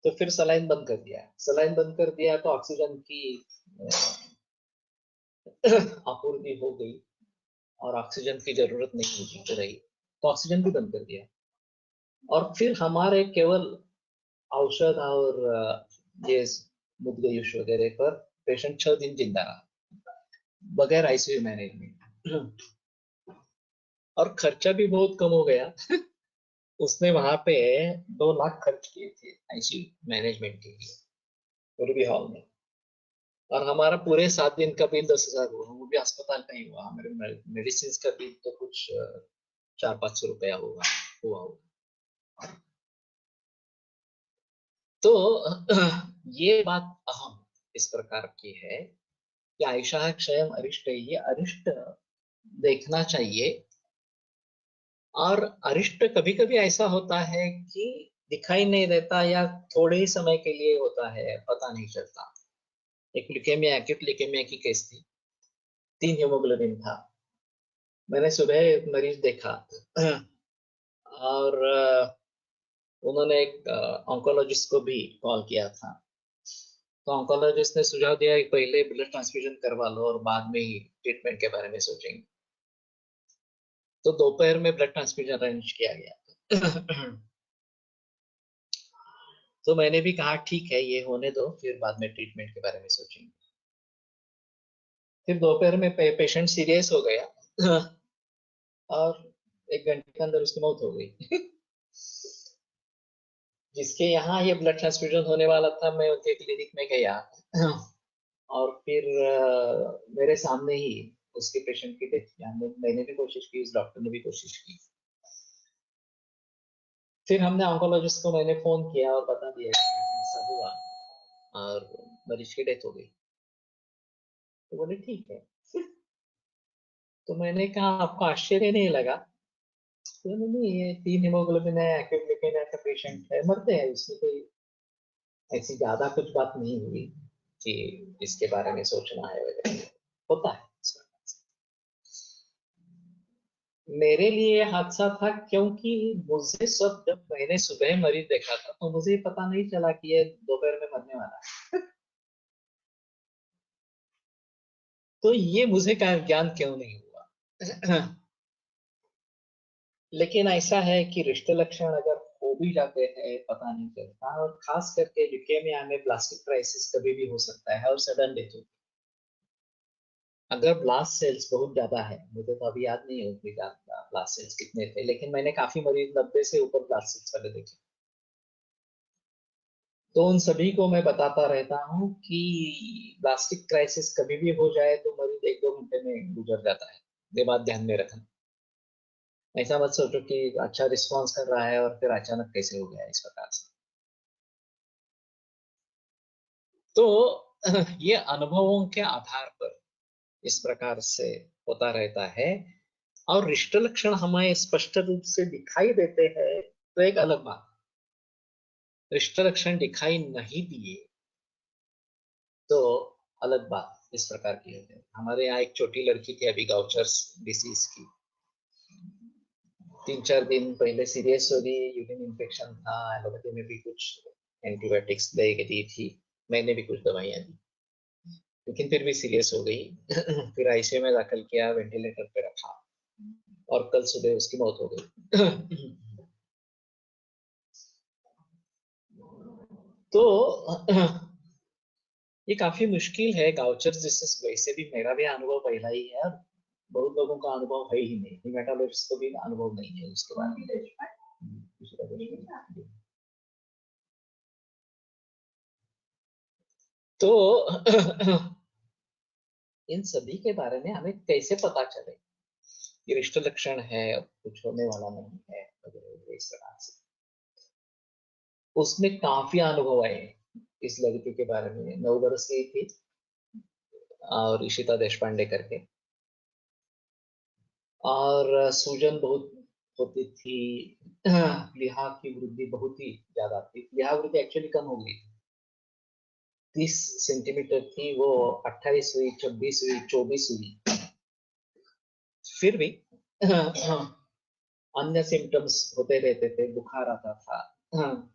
तो फिर सलाइन बंद कर दिया। सलाइन बंद कर दिया तो ऑक्सीजन की आपूर्ति हो गई, और ऑक्सीजन की जरूरत नहीं होती रही, तो ऑक्सीजन भी बंद कर दिया। और फिर हमारे केवल औषध और ये मुद्देयूश वगैरह पर पेशेंट 6 दिन जिंदा रहा, बगैर आईसीयू मैनेजमेंट। और खर्चा भी बहुत कम हो गया। उसने वहां पे 2 लाख खर्च किए थे आईसीयू मैनेजमेंट के लिए, रुबी हॉल में। और हमारा पूरे 7 दिन का बिल 10,000 हुआ, वो भी अस्पताल का ही हुआ। हमारे मेडिसिन का बिल तो कुछ 400-500 रुपया हुआ होगा। तो ये बात अहम इस प्रकार की है कि आयशा क्षयम अरिष्ट, ये अरिष्ट देखना चाहिए। और अरिष्ट कभी कभी ऐसा होता है कि दिखाई नहीं देता, या थोड़े ही समय के लिए होता है, पता नहीं चलता। एक लिकेमिया, एक्यूट लिकेमिया की केस थी, 3 हीमोग्लोबिन था। मैंने सुबह एक मरीज देखा, और उन्होंने एक ऑन्कोलॉजिस्ट को भी कॉल किया था। तो ऑन्कोलॉजिस्ट ने सुझाव दिया कि पहले ब्लड ट्रांसफ्यूजन करवा लो, और बाद में ही ट्रीटमेंट के बारे में सोचेंगे। तो दोपहर में ब्लड ट्रांसफ्यूजन अरेंज किया गया। तो मैंने भी कहा ठीक है, ये होने दो, फिर बाद में ट्रीटमेंट के बारे में सोचेंगे। फिर दोपहर में पेशेंट सीरियस हो गया, और 1 घंटे के अंदर उसकी मौत हो गई। जिसके यहाँ ये ब्लड ट्रांसफ्यूजन होने वाला था, मैं उनके क्लिनिक में गया। और फिर मेरे सामने ही उसके पेशेंट की डेथ किया। मैंने भी कोशिश की, उस डॉक्टर ने भी कोशिश की। फिर हमने ऑन्कोलॉजिस्ट को मैंने फोन किया और बता दिया कि ऐसा हुआ, और मरीज की डेथ हो गई। तो बोले ठीक है। तो मैंने कहा आपको आश्चर्य नहीं लगा? तो नहीं, ये 3 हीमोग्लोबिन है, एक्यूट ल्यूकेमिया का पेशेंट है, मरते हैं, इसमें कोई ऐसी ज्यादा कुछ बात नहीं हुई कि इसके बारे में सोचना है वगैरह। होता है। मेरे लिए हादसा था, क्योंकि मुझे सब, जब मैंने सुबह मरीज देखा था, तो मुझे पता नहीं चला कि ये दोपहर में मरने वाला है। तो ये मुझे का ज्ञान क्यों नहीं हुआ? लेकिन ऐसा है कि रिश्ते लक्षण अगर हो भी जाते हैं, पता नहीं चलता। और खास करके ल्यूकेमिया में ब्लास्टिक क्राइसिस कभी भी हो सकता है, और सडन डेथ होती है। अगर ब्लास्ट सेल्स बहुत ज्यादा है, मुझे तो अभी याद नहीं है उतनी ज्यादा ब्लास्ट सेल्स कितने थे, लेकिन मैंने काफी मरीज 90 से ऊपर ब्लास्ट सेल्स वाले देखे। तो उन सभी को मैं बताता रहता हूँ कि प्लास्टिक क्राइसिस कभी भी हो जाए तो मरीज 1-2 घंटे में गुजर जाता है। ये बात ध्यान में रखना। ऐसा मत सोचो कि अच्छा रिस्पॉन्स कर रहा है और फिर अचानक कैसे हो गया इस प्रकार से। तो ये अनुभवों के आधार पर इस प्रकार से होता रहता है। और रिश्ते लक्षण हमें स्पष्ट रूप से दिखाई देते हैं तो एक अलग बात। रिश्ते लक्षण दिखाई नहीं दिए तो अलग बात इस प्रकार की होती है। हमारे यहाँ एक छोटी लड़की थी अभी, गाउचर्स डिसीज की। 3-4 दिन पहले सीरियस हो गई, यूरिन इन्फेक्शन था, एलोपैथी में भी कुछ एंटीबायोटिक्स दे दी थी, मैंने भी कुछ दवाइयाँ दी, लेकिन फिर भी सीरियस हो गई। फिर आईसीयू में दाखिल किया, वेंटिलेटर पे रखा, और कल सुबह उसकी मौत हो गई। तो ये काफी मुश्किल है। गाउचर डिसीज वैसे भी मेरा भी अनुभव पहला ही है, और बहुत लोगों का अनुभव है ही नहीं, हेमाटोलॉजिस्ट को भी अनुभव नहीं है उसके बारे में। तो इन सभी के बारे में हमें कैसे पता चले ये रिष्ट लक्षण है, कुछ होने वाला नहीं है वगैरह इस तरह से। उसमें काफी अनुभव आए। इस लड़की के बारे में 9 वर्ष की थी, और इशिता देशपांडे करके, और सूजन बहुत होती थी। प्लीहा की वृद्धि बहुत ही ज्यादा थी। प्लीहा वृद्धि एक्चुअली कम हो गई, 30 सेंटीमीटर थी, वो 28 हुई, 26 हुई, 24 हुई। फिर भी अन्य सिम्टम्स होते रहते थे, बुखार आता था,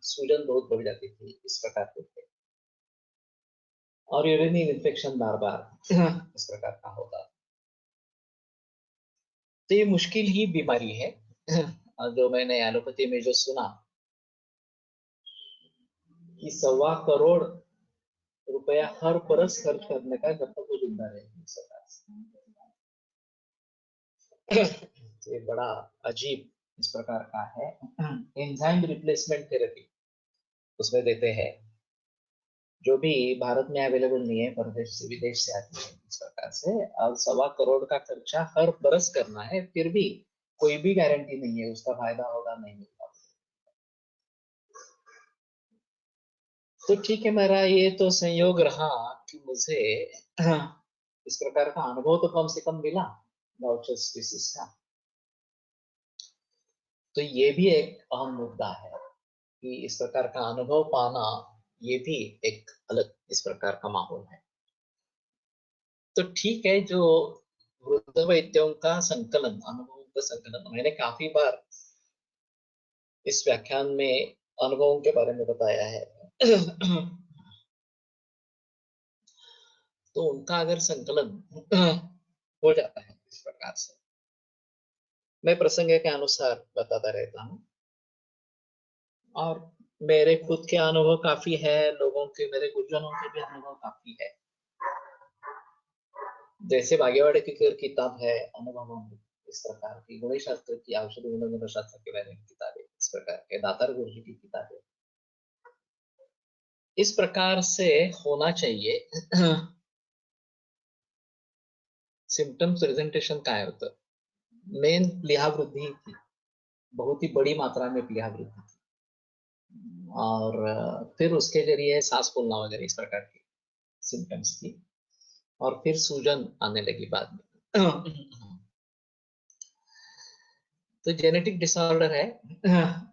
सूजन बहुत बढ़ जाती थी, इस प्रकार के थे, और यूरिनरी इन्फेक्शन बार बार इस प्रकार का होता। तो ये मुश्किल ही बीमारी है। और जो मैंने एलोपैथी में जो सुना कि 1.25 करोड़ रुपया हर बरस खर्च करने का, जब तक वो जिंदा रहेगी सरकार से। ये बड़ा अजीब इस प्रकार का है। एंजाइम रिप्लेसमेंट थेरेपी उसमें देते हैं, जो भी भारत में अवेलेबल नहीं है, परदेश से विदेश से आती है इस प्रकार से। और 1.25 करोड़ का खर्चा हर बरस करना है, फिर भी कोई भी गारंटी नहीं है उसका फायदा होगा नहीं होगा। तो ठीक है, मेरा ये तो संयोग रहा कि मुझे इस प्रकार का अनुभव तो कम से कम मिला गाउचर डिसीज का। तो ये भी एक अहम मुद्दा है कि इस प्रकार का अनुभव पाना, ये भी एक अलग इस प्रकार का माहौल है। तो ठीक है, जो वृद्ध वैद्यों का संकलन, अनुभवों का संकलन, मैंने काफी बार इस व्याख्यान में अनुभवों के बारे में बताया है। तो उनका अगर संकलन हो जाता है इस प्रकार से, मैं प्रसंग के अनुसार बताता रहता हूँ, और मेरे खुद के अनुभव काफी है, लोगों के, मेरे गुरुजनों के भी अनुभव काफी है। जैसे भाग्यवाड़ी की किताब है अनुभव, इस प्रकार की गुण शास्त्र की, औषधि गुण शास्त्र के बारे में किताबें, इस प्रकार के दातार गुरु जी की किताबें, इस प्रकार से होना चाहिए। सिम्टम प्रेजेंटेशन काय होतं, मेन प्लीहा वृद्धि थी, बहुत ही बड़ी मात्रा में प्लीहा वृद्धि थी, और फिर उसके जरिए सांस फूलना वगैरह इस प्रकार की सिम्टम्स थी, और फिर सूजन आने लगी बाद में। तो जेनेटिक डिसऑर्डर है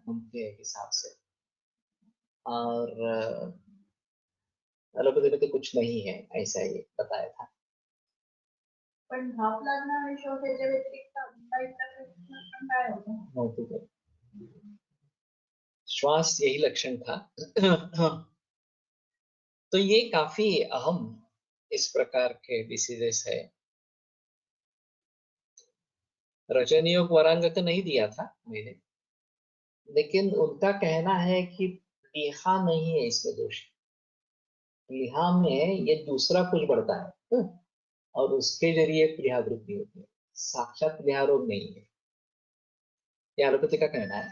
उनके हिसाब से, और एलोपैथी में तो कुछ नहीं है, ऐसा ही बताया था। पण धाप लागणं आणि श्वास याच्या व्यतिरिक्त अजून इतर लक्षण काय होतं? श्वास यही लक्षण था। तो ये काफी अहम इस प्रकार के डिसीजेस है। रजनियोग वरांग का नहीं दिया था मैंने, लेकिन उनका कहना है कि प्लीहा नहीं है इसमें दोष। प्लीहा में ये दूसरा कुछ बढ़ता है, और उसके जरिए प्लीहा वृद्धि होती है, साक्षात प्लीहा रोग नहीं है, ये एलोपैथी का कहना है।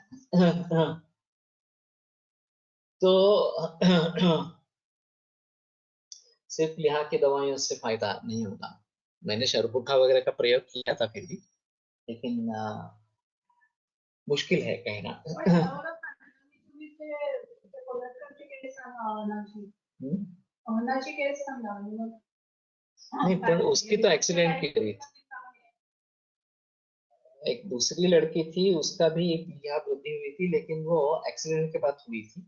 तो सिर्फ प्लीहा की दवाइयों से फायदा नहीं होगा। मैंने शरपुखा वगैरह का प्रयोग किया था फिर भी, लेकिन मुश्किल है कहना। नहीं, पर उसकी तो एक्सीडेंट की गई थी। एक दूसरी लड़की थी, उसका भी प्लीहा वृद्धि हुई थी, लेकिन वो एक्सीडेंट के बाद हुई थी।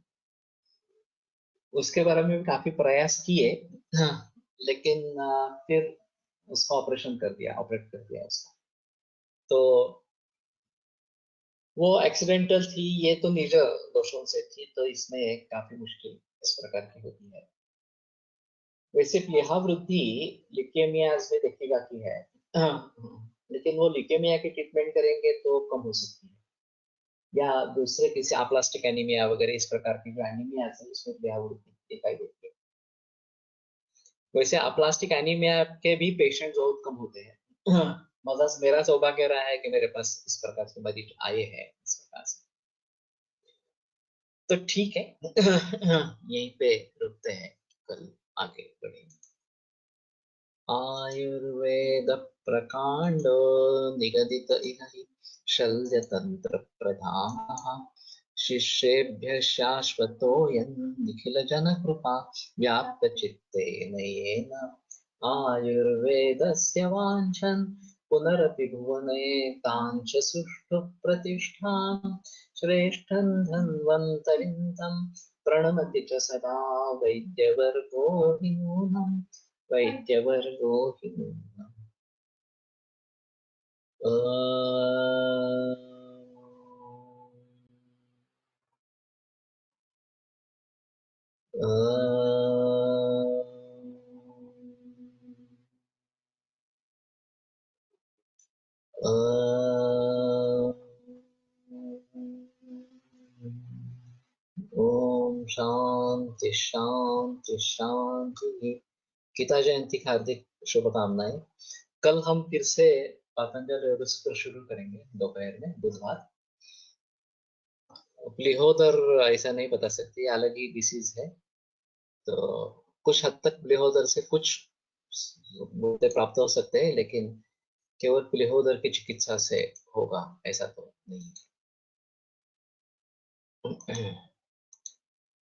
उसके बारे में भी काफी प्रयास किए, हाँ, लेकिन फिर उसका ऑपरेशन कर दिया, ऑपरेट कर दिया उसका। तो वो एक्सीडेंटल थी, ये तो निज दोषों से थी, तो इसमें काफी मुश्किल इस प्रकार की होती है। वैसे प्लीहा वृद्धि ल्यूकेमिया में देखी जाती है, लेकिन वो ल्यूकेमिया की ट्रीटमेंट करेंगे तो कम हो सकती है, या दूसरे किसी अप्लास्टिक एनीमिया वगैरह इस प्रकार की जो एनीमिया है उसमें प्लीहा वृद्धि दिखाई देती है। वैसे अप्लास्टिक एनीमिया के भी पेशेंट बहुत कम होते हैं। मतलब मेरा सौभाग्य रहा है कि मेरे पास इस प्रकार के मरीज आए हैं इस प्रकार से। तो ठीक है, यहीं पे रुकते हैं, कल आगे बढ़ेंगे। आयुर्वेद प्रकांडो निगदित इह हि शल्यतंत्र प्रधानः शिष्येभ्यः शाश्वतोऽयं निखिलजनकृपा व्याप्तचित्तेन येन आयुर्वेदस्य वाञ्छन् पुनरपि भुवने ताञ्च सुष्ठु प्रतिष्ठां श्रेष्ठं धन्वन्तरिं प्रणमति च सदा वैद्यवर्गो हि नूनम् वैद्यवर्गो हि नूनम्। ओम शांति शांति शांति। गीता जयंती की हार्दिक शुभकामनाएं। कल हम फिर से पातंजल योग सूत्र शुरू करेंगे दोपहर में, बुधवार। प्लीहोदर ऐसा नहीं बता सकती, अलग ही डिसीज है, तो कुछ हद तक प्लीहोदर से कुछ मुक्ति प्राप्त हो सकते हैं, लेकिन केवल प्लीहोदर की चिकित्सा से होगा ऐसा तो नहीं।